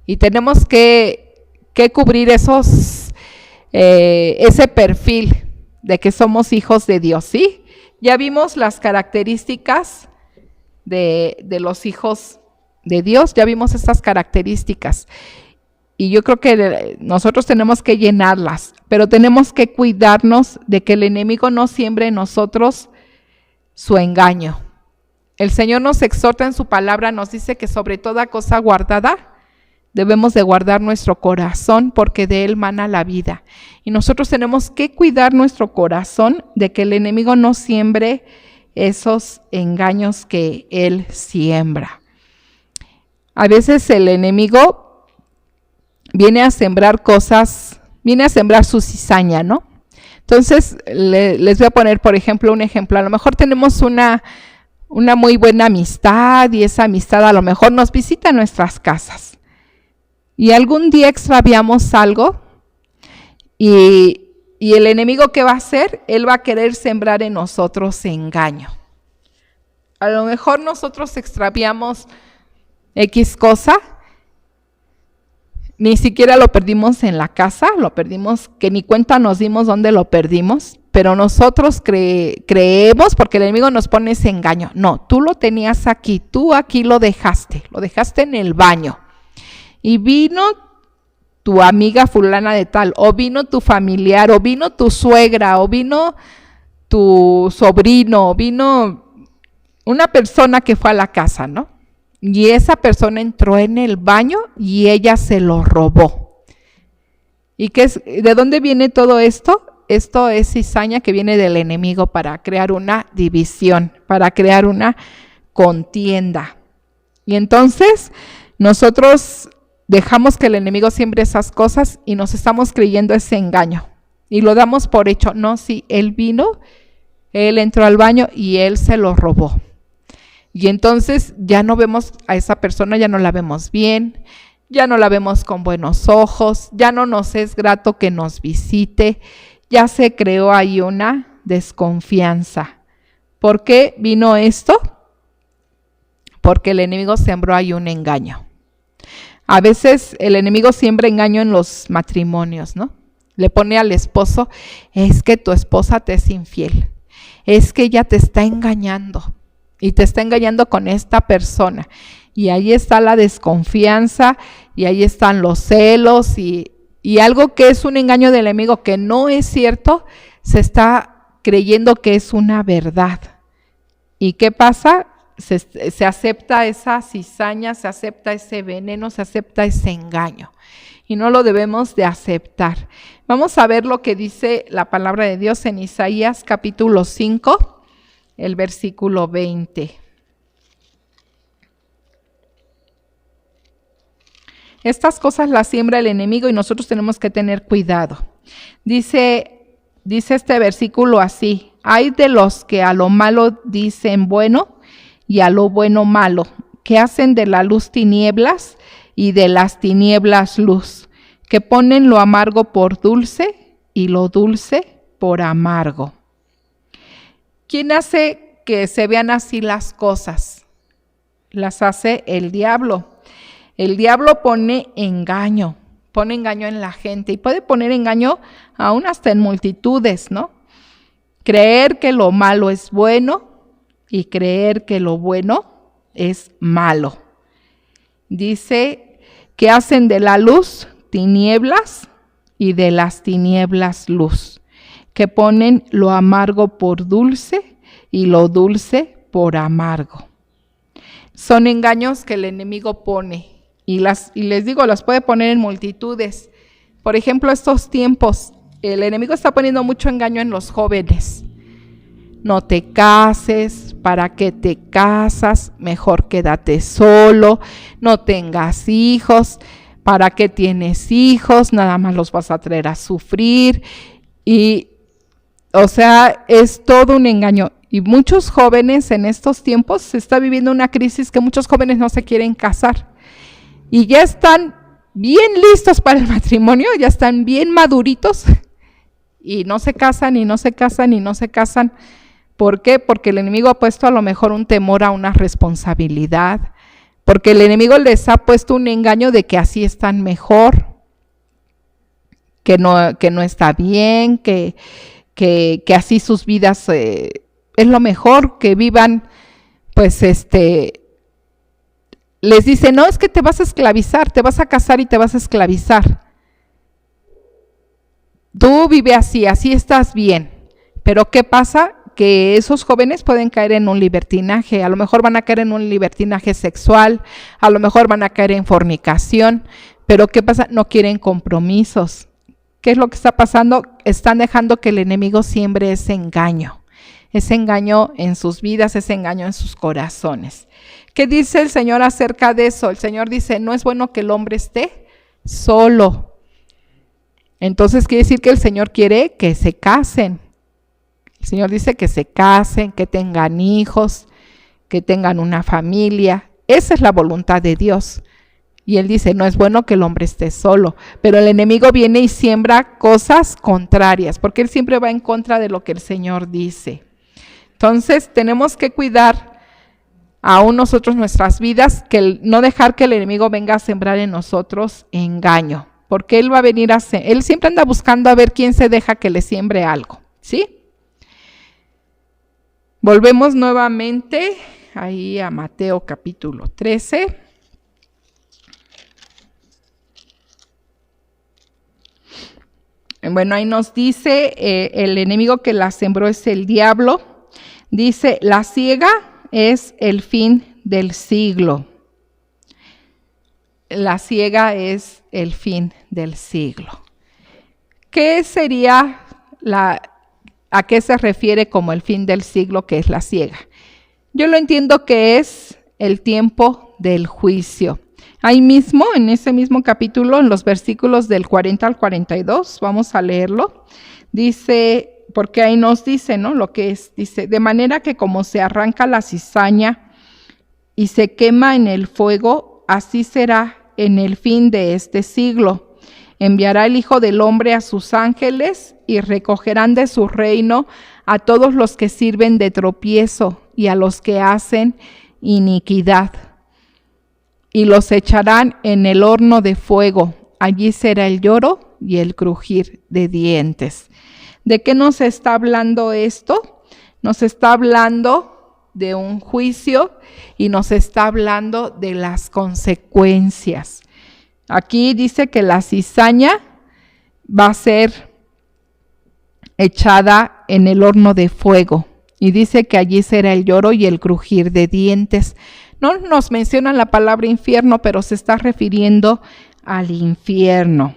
y tenemos que cubrir ese perfil de que somos hijos de Dios, ¿sí? Ya vimos las características de los hijos de Dios, ya vimos estas características. y yo creo que nosotros tenemos que llenarlas, pero tenemos que cuidarnos de que el enemigo no siembre en nosotros su engaño. El Señor nos exhorta en su palabra, nos dice que sobre toda cosa guardada debemos de guardar nuestro corazón porque de él mana la vida. Y nosotros tenemos que cuidar nuestro corazón de que el enemigo no siembre esos engaños que él siembra. A veces el enemigo viene a sembrar cosas, viene a sembrar su cizaña, ¿no? Entonces, les voy a poner, por ejemplo, un ejemplo. A lo mejor tenemos una muy buena amistad y esa amistad a lo mejor nos visita en nuestras casas. Y algún día extraviamos algo y el enemigo, ¿qué va a hacer? Él va a querer sembrar en nosotros engaño. A lo mejor nosotros extraviamos X cosa, ni siquiera lo perdimos en la casa, lo perdimos, que ni cuenta nos dimos dónde lo perdimos, pero nosotros creemos, porque el enemigo nos pone ese engaño. No, tú lo tenías aquí, tú aquí lo dejaste en el baño. Y vino tu amiga fulana de tal, o vino tu familiar, o vino tu suegra, o vino tu sobrino, o vino una persona que fue a la casa, ¿no? Y esa persona entró en el baño y ella se lo robó. ¿Y de dónde viene todo esto? Esto es cizaña que viene del enemigo para crear una división, para crear una contienda. Y entonces nosotros dejamos que el enemigo siembre esas cosas y nos estamos creyendo ese engaño. Y lo damos por hecho. No, sí, él vino, él entró al baño y él se lo robó. Y entonces ya no vemos a esa persona, ya no la vemos bien, ya no la vemos con buenos ojos, ya no nos es grato que nos visite, ya se creó ahí una desconfianza. ¿Por qué vino esto? Porque el enemigo sembró ahí un engaño. A veces el enemigo siembra engaño en los matrimonios, ¿no? Le pone al esposo, es que tu esposa te es infiel, es que ella te está engañando. Y te está engañando con esta persona. Y ahí está la desconfianza, y ahí están los celos, y algo que es un engaño del enemigo que no es cierto, se está creyendo que es una verdad. ¿Y qué pasa? Se acepta esa cizaña, se acepta ese veneno, se acepta ese engaño. Y no lo debemos de aceptar. Vamos a ver lo que dice la palabra de Dios en Isaías capítulo 5. El versículo 20. Estas cosas las siembra el enemigo y nosotros tenemos que tener cuidado. Dice este versículo así: hay de los que a lo malo dicen bueno y a lo bueno malo, que hacen de la luz tinieblas y de las tinieblas luz, que ponen lo amargo por dulce y lo dulce por amargo. ¿Quién hace que se vean así las cosas? Las hace el diablo. El diablo pone engaño en la gente y puede poner engaño aún hasta en multitudes, ¿no? Creer que lo malo es bueno y creer que lo bueno es malo. Dice que hacen de la luz tinieblas y de las tinieblas luz, que ponen lo amargo por dulce y lo dulce por amargo. Son engaños que el enemigo pone y les digo, las puede poner en multitudes. Por ejemplo, estos tiempos, el enemigo está poniendo mucho engaño en los jóvenes. No te cases, ¿para qué te casas? Mejor quédate solo, no tengas hijos, ¿para qué tienes hijos? Nada más los vas a traer a sufrir. Y o sea, es todo un engaño. Y muchos jóvenes en estos tiempos se está viviendo una crisis que muchos jóvenes no se quieren casar. Y ya están bien listos para el matrimonio, ya están bien maduritos. Y no se casan, y no se casan, y no se casan. ¿Por qué? Porque el enemigo ha puesto a lo mejor un temor a una responsabilidad. Porque el enemigo les ha puesto un engaño de que así están mejor. Que no está bien, que así sus vidas es lo mejor, que vivan pues les dice, no, es que te vas a esclavizar, te vas a casar y te vas a esclavizar. Tú vive así, así estás bien. Pero ¿qué pasa? Que esos jóvenes pueden caer en un libertinaje, a lo mejor van a caer en un libertinaje sexual, a lo mejor van a caer en fornicación, pero ¿qué pasa? No quieren compromisos. ¿Qué es lo que está pasando? Están dejando que el enemigo siembre ese engaño en sus vidas, ese engaño en sus corazones. ¿Qué dice el Señor acerca de eso? El Señor dice, no es bueno que el hombre esté solo. Entonces quiere decir que el Señor quiere que se casen. El Señor dice que se casen, que tengan hijos, que tengan una familia. Esa es la voluntad de Dios. Y Él dice, no es bueno que el hombre esté solo. Pero el enemigo viene y siembra cosas contrarias, porque Él siempre va en contra de lo que el Señor dice. Entonces tenemos que cuidar aún nosotros nuestras vidas, no dejar que el enemigo venga a sembrar en nosotros engaño. Porque Él va a venir Él siempre anda buscando a ver quién se deja que le siembre algo. ¿Sí? Volvemos nuevamente ahí a Mateo capítulo 13. Bueno, ahí nos dice, el enemigo que la sembró es el diablo. Dice, la siega es el fin del siglo. La siega es el fin del siglo. ¿Qué sería a qué se refiere como el fin del siglo, que es la siega? Yo lo entiendo que es el tiempo del juicio. Ahí mismo, en ese mismo capítulo, en los versículos del 40 al 42, vamos a leerlo. Dice, porque ahí nos dice, ¿no? Lo que es, dice, de manera que como se arranca la cizaña y se quema en el fuego, así será en el fin de este siglo. Enviará el Hijo del Hombre a sus ángeles y recogerán de su reino a todos los que sirven de tropiezo y a los que hacen iniquidad. Y los echarán en el horno de fuego. Allí será el lloro y el crujir de dientes. ¿De qué nos está hablando esto? Nos está hablando de un juicio y nos está hablando de las consecuencias. Aquí dice que la cizaña va a ser echada en el horno de fuego y dice que allí será el lloro y el crujir de dientes. No nos menciona la palabra infierno, pero se está refiriendo al infierno.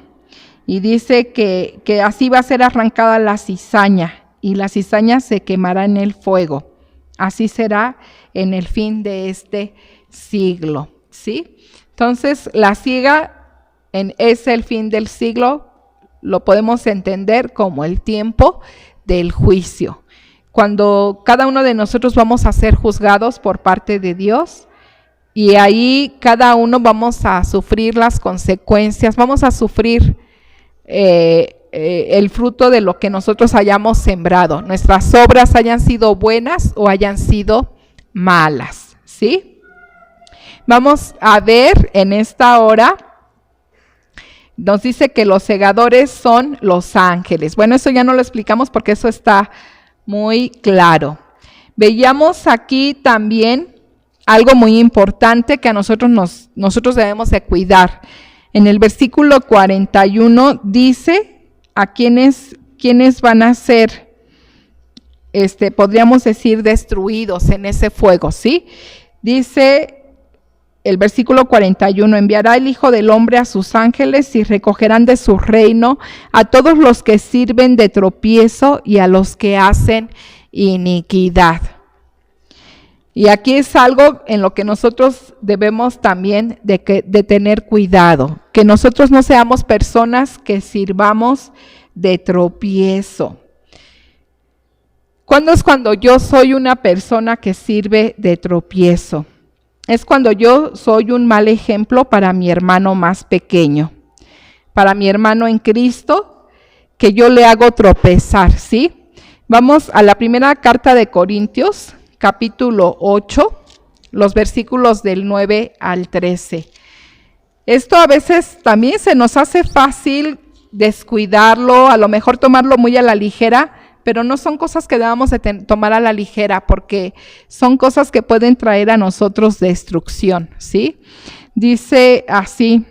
Y dice que así va a ser arrancada la cizaña y la cizaña se quemará en el fuego. Así será en el fin de este siglo, ¿sí? Entonces, la siega es el fin del siglo, lo podemos entender como el tiempo del juicio. Cuando cada uno de nosotros vamos a ser juzgados por parte de Dios, y ahí cada uno vamos a sufrir las consecuencias, vamos a sufrir el fruto de lo que nosotros hayamos sembrado. Nuestras obras hayan sido buenas o hayan sido malas, ¿sí? Vamos a ver en esta hora, nos dice que los segadores son los ángeles. Bueno, eso ya no lo explicamos porque eso está muy claro. Veíamos aquí también algo muy importante que a nosotros debemos de cuidar. En el versículo 41 dice a quiénes van a ser, podríamos decir, destruidos en ese fuego, ¿sí? Dice el versículo 41, enviará el Hijo del Hombre a sus ángeles y recogerán de su reino a todos los que sirven de tropiezo y a los que hacen iniquidad. Y aquí es algo en lo que nosotros debemos también de tener cuidado, que nosotros no seamos personas que sirvamos de tropiezo. ¿Cuándo es cuando yo soy una persona que sirve de tropiezo? Es cuando yo soy un mal ejemplo para mi hermano más pequeño, para mi hermano en Cristo, que yo le hago tropezar, ¿sí? Vamos a la primera carta de Corintios, capítulo 8, los versículos del 9 al 13. Esto a veces también se nos hace fácil descuidarlo, a lo mejor tomarlo muy a la ligera, pero no son cosas que debamos de tomar a la ligera, porque son cosas que pueden traer a nosotros destrucción, ¿sí? Dice así: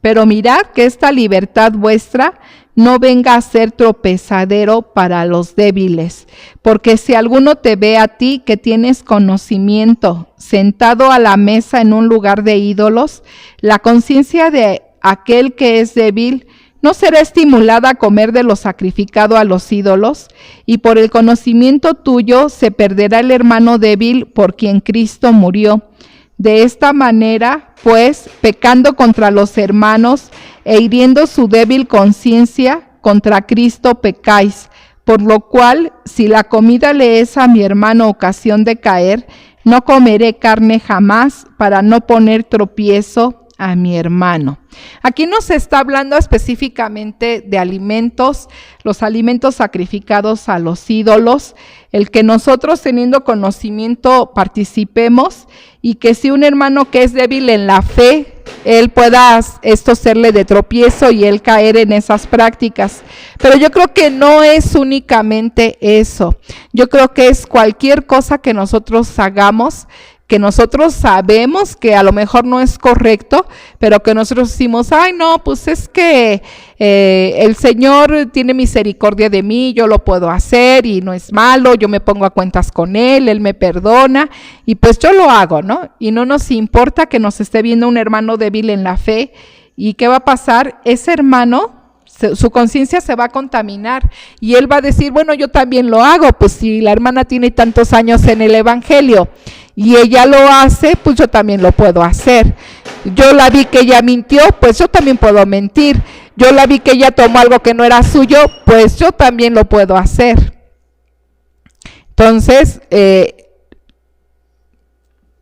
pero mirad que esta libertad vuestra no venga a ser tropezadero para los débiles, porque si alguno te ve a ti que tienes conocimiento, sentado a la mesa en un lugar de ídolos, la conciencia de aquel que es débil no será estimulada a comer de lo sacrificado a los ídolos, y por el conocimiento tuyo se perderá el hermano débil por quien Cristo murió. De esta manera, pues, pecando contra los hermanos e hiriendo su débil conciencia, contra Cristo pecáis. Por lo cual, si la comida le es a mi hermano ocasión de caer, no comeré carne jamás para no poner tropiezo a mi hermano. Aquí nos está hablando específicamente de alimentos, los alimentos sacrificados a los ídolos, el que nosotros teniendo conocimiento participemos, y que si un hermano que es débil en la fe, él pueda esto serle de tropiezo y él caer en esas prácticas. Pero yo creo que no es únicamente eso, yo creo que es cualquier cosa que nosotros hagamos, que nosotros sabemos que a lo mejor no es correcto, pero que nosotros decimos, ay no, pues es que el Señor tiene misericordia de mí, yo lo puedo hacer y no es malo, yo me pongo a cuentas con Él me perdona y pues yo lo hago, ¿no? Y no nos importa que nos esté viendo un hermano débil en la fe. ¿Y qué va a pasar? Ese hermano, su conciencia se va a contaminar y él va a decir, bueno, yo también lo hago, pues si la hermana tiene tantos años en el evangelio y ella lo hace, pues yo también lo puedo hacer. Yo la vi que ella mintió, pues yo también puedo mentir. Yo la vi que ella tomó algo que no era suyo, pues yo también lo puedo hacer. Entonces,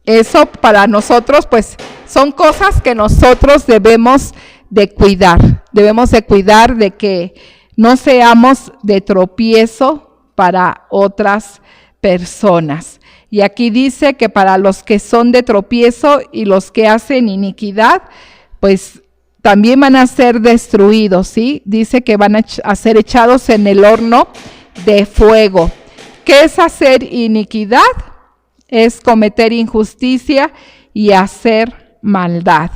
eso para nosotros, pues son cosas que nosotros debemos de cuidar. Debemos de cuidar de que no seamos de tropiezo para otras personas. Y aquí dice que para los que son de tropiezo y los que hacen iniquidad, pues también van a ser destruidos, ¿sí? Dice que van a ser echados en el horno de fuego. ¿Qué es hacer iniquidad? Es cometer injusticia y hacer maldad.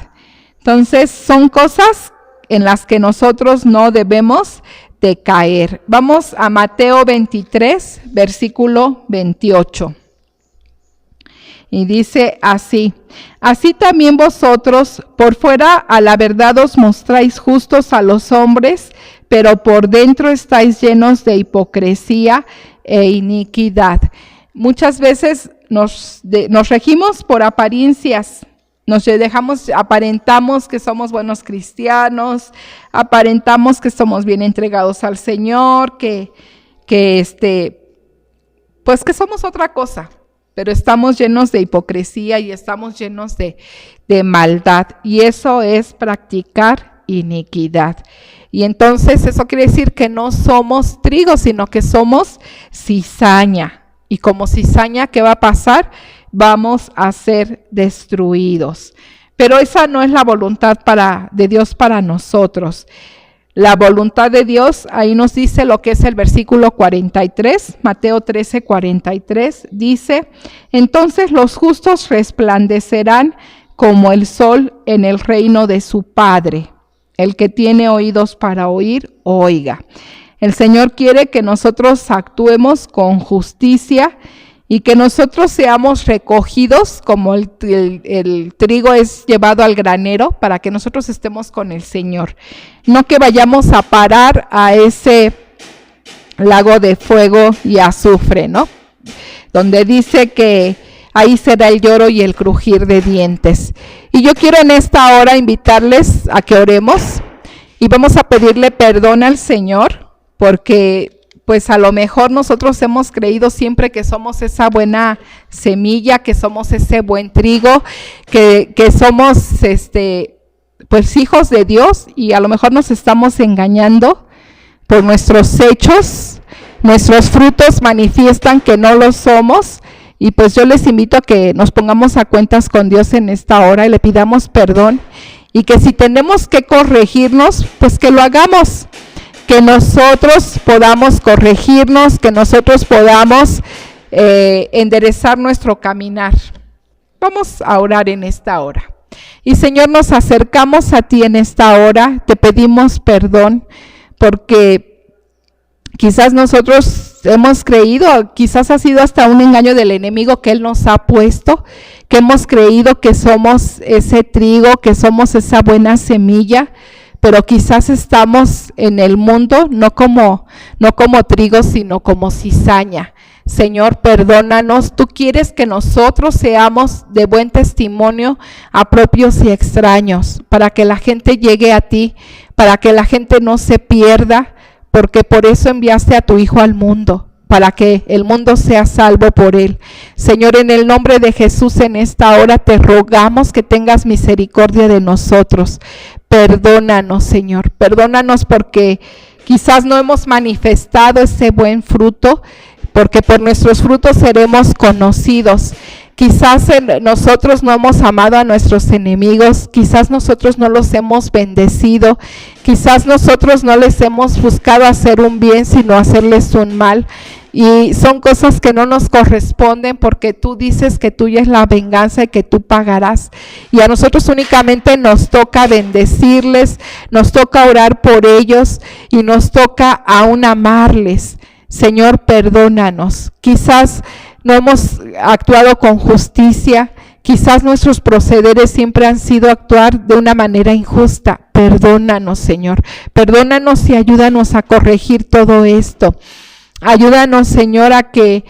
Entonces, son cosas en las que nosotros no debemos de caer. Vamos a Mateo 23, versículo 28. Y dice así: así también vosotros por fuera a la verdad os mostráis justos a los hombres, pero por dentro estáis llenos de hipocresía e iniquidad. Muchas veces nos regimos por apariencias. Aparentamos que somos buenos cristianos, aparentamos que somos bien entregados al Señor, pues que somos otra cosa, pero estamos llenos de hipocresía y estamos llenos de maldad, y eso es practicar iniquidad. Y entonces eso quiere decir que no somos trigo, sino que somos cizaña. Y como cizaña, ¿qué va a pasar? Vamos a ser destruidos. Pero esa no es la voluntad de Dios para nosotros. La voluntad de Dios, ahí nos dice lo que es el versículo 43, Mateo 13, 43, dice: entonces los justos resplandecerán como el sol en el reino de su Padre. El que tiene oídos para oír, oiga. El Señor quiere que nosotros actuemos con justicia y que nosotros seamos recogidos como el trigo es llevado al granero, para que nosotros estemos con el Señor. No que vayamos a parar a ese lago de fuego y azufre, ¿no? Donde dice que ahí será el lloro y el crujir de dientes. Y yo quiero en esta hora invitarles a que oremos y vamos a pedirle perdón al Señor, porque pues a lo mejor nosotros hemos creído siempre que somos esa buena semilla, que somos ese buen trigo, que somos pues hijos de Dios, y a lo mejor nos estamos engañando por nuestros hechos. Nuestros frutos manifiestan que no lo somos, y pues yo les invito a que nos pongamos a cuentas con Dios en esta hora y le pidamos perdón, y que si tenemos que corregirnos, pues que lo hagamos. que nosotros podamos corregirnos, que nosotros podamos enderezar nuestro caminar. Vamos a orar en esta hora. Y Señor, nos acercamos a ti en esta hora, te pedimos perdón porque quizás nosotros hemos creído, quizás ha sido hasta un engaño del enemigo que Él nos ha puesto, que hemos creído que somos ese trigo, que somos esa buena semilla, pero quizás estamos en el mundo no como trigo, sino como cizaña. Señor, perdónanos. Tú quieres que nosotros seamos de buen testimonio a propios y extraños, para que la gente llegue a ti, para que la gente no se pierda, porque por eso enviaste a tu Hijo al mundo, para que el mundo sea salvo por Él. Señor, en el nombre de Jesús, en esta hora te rogamos que tengas misericordia de nosotros. Perdónanos, Señor, perdónanos porque quizás no hemos manifestado ese buen fruto, porque por nuestros frutos seremos conocidos. Quizás nosotros no hemos amado a nuestros enemigos, quizás nosotros no los hemos bendecido, quizás nosotros no les hemos buscado hacer un bien, sino hacerles un mal. Y son cosas que no nos corresponden, porque tú dices que tuya es la venganza y que tú pagarás. Y a nosotros únicamente nos toca bendecirles, nos toca orar por ellos y nos toca aún amarles. Señor, perdónanos. Quizás no hemos actuado con justicia, quizás nuestros procederes siempre han sido actuar de una manera injusta. Perdónanos, Señor. Perdónanos y ayúdanos a corregir todo esto. Ayúdanos, Señor, a que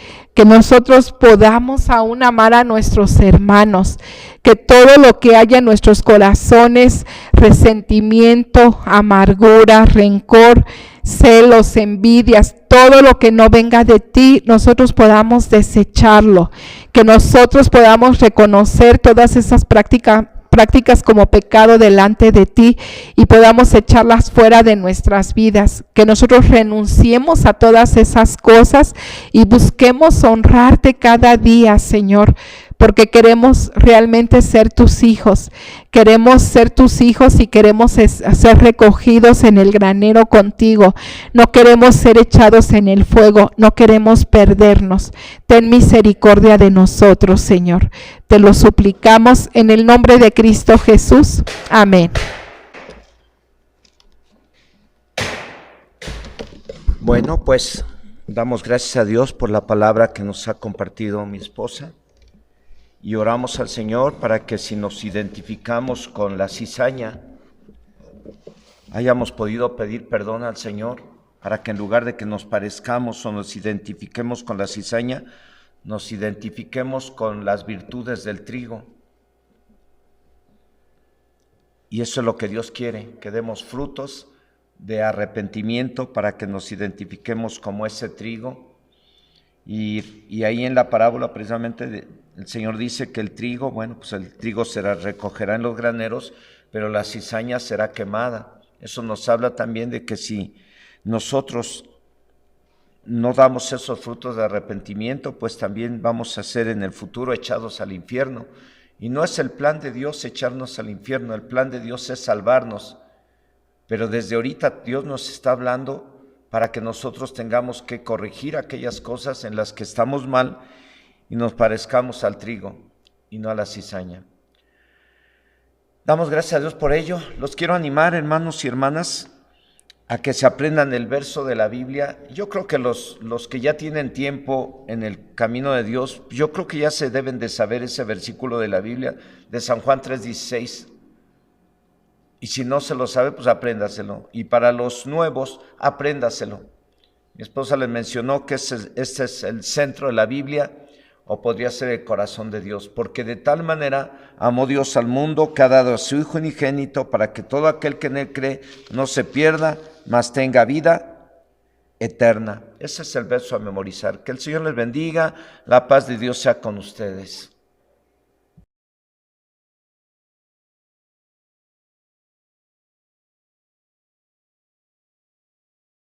nosotros podamos aún amar a nuestros hermanos, que todo lo que haya en nuestros corazones, resentimiento, amargura, rencor, celos, envidias, todo lo que no venga de ti, nosotros podamos desecharlo, que nosotros podamos reconocer todas esas prácticas como pecado delante de ti y podamos echarlas fuera de nuestras vidas, que nosotros renunciemos a todas esas cosas y busquemos honrarte cada día, Señor, porque queremos realmente ser tus hijos, y queremos ser recogidos en el granero contigo. No queremos ser echados en el fuego, no queremos perdernos. Ten misericordia de nosotros, Señor. Te lo suplicamos en el nombre de Cristo Jesús. Amén. Bueno, pues damos gracias a Dios por la palabra que nos ha compartido mi esposa. Y oramos al Señor para que si nos identificamos con la cizaña, hayamos podido pedir perdón al Señor, para que en lugar de que nos parezcamos o nos identifiquemos con la cizaña, nos identifiquemos con las virtudes del trigo. Y eso es lo que Dios quiere, que demos frutos de arrepentimiento para que nos identifiquemos como ese trigo. Y ahí en la parábola precisamente el Señor dice que el trigo, bueno, pues el trigo recogerá en los graneros, pero la cizaña será quemada. Eso nos habla también de que si nosotros no damos esos frutos de arrepentimiento, pues también vamos a ser en el futuro echados al infierno. Y no es el plan de Dios echarnos al infierno, el plan de Dios es salvarnos. Pero desde ahorita Dios nos está hablando para que nosotros tengamos que corregir aquellas cosas en las que estamos mal y nos parezcamos al trigo y no a la cizaña. Damos gracias a Dios por ello. Los quiero animar, hermanos y hermanas, a que se aprendan el verso de la Biblia. Yo creo que los que ya tienen tiempo en el camino de Dios, yo creo que ya se deben de saber ese versículo de la Biblia, de San Juan 3:16. Y si no se lo sabe, pues apréndaselo. Y para los nuevos, apréndaselo. Mi esposa les mencionó que este es el centro de la Biblia, o podría ser el corazón de Dios, porque de tal manera amó Dios al mundo que ha dado a su Hijo unigénito para que todo aquel que en él cree no se pierda, mas tenga vida eterna. Ese es el verso a memorizar. Que el Señor les bendiga, la paz de Dios sea con ustedes.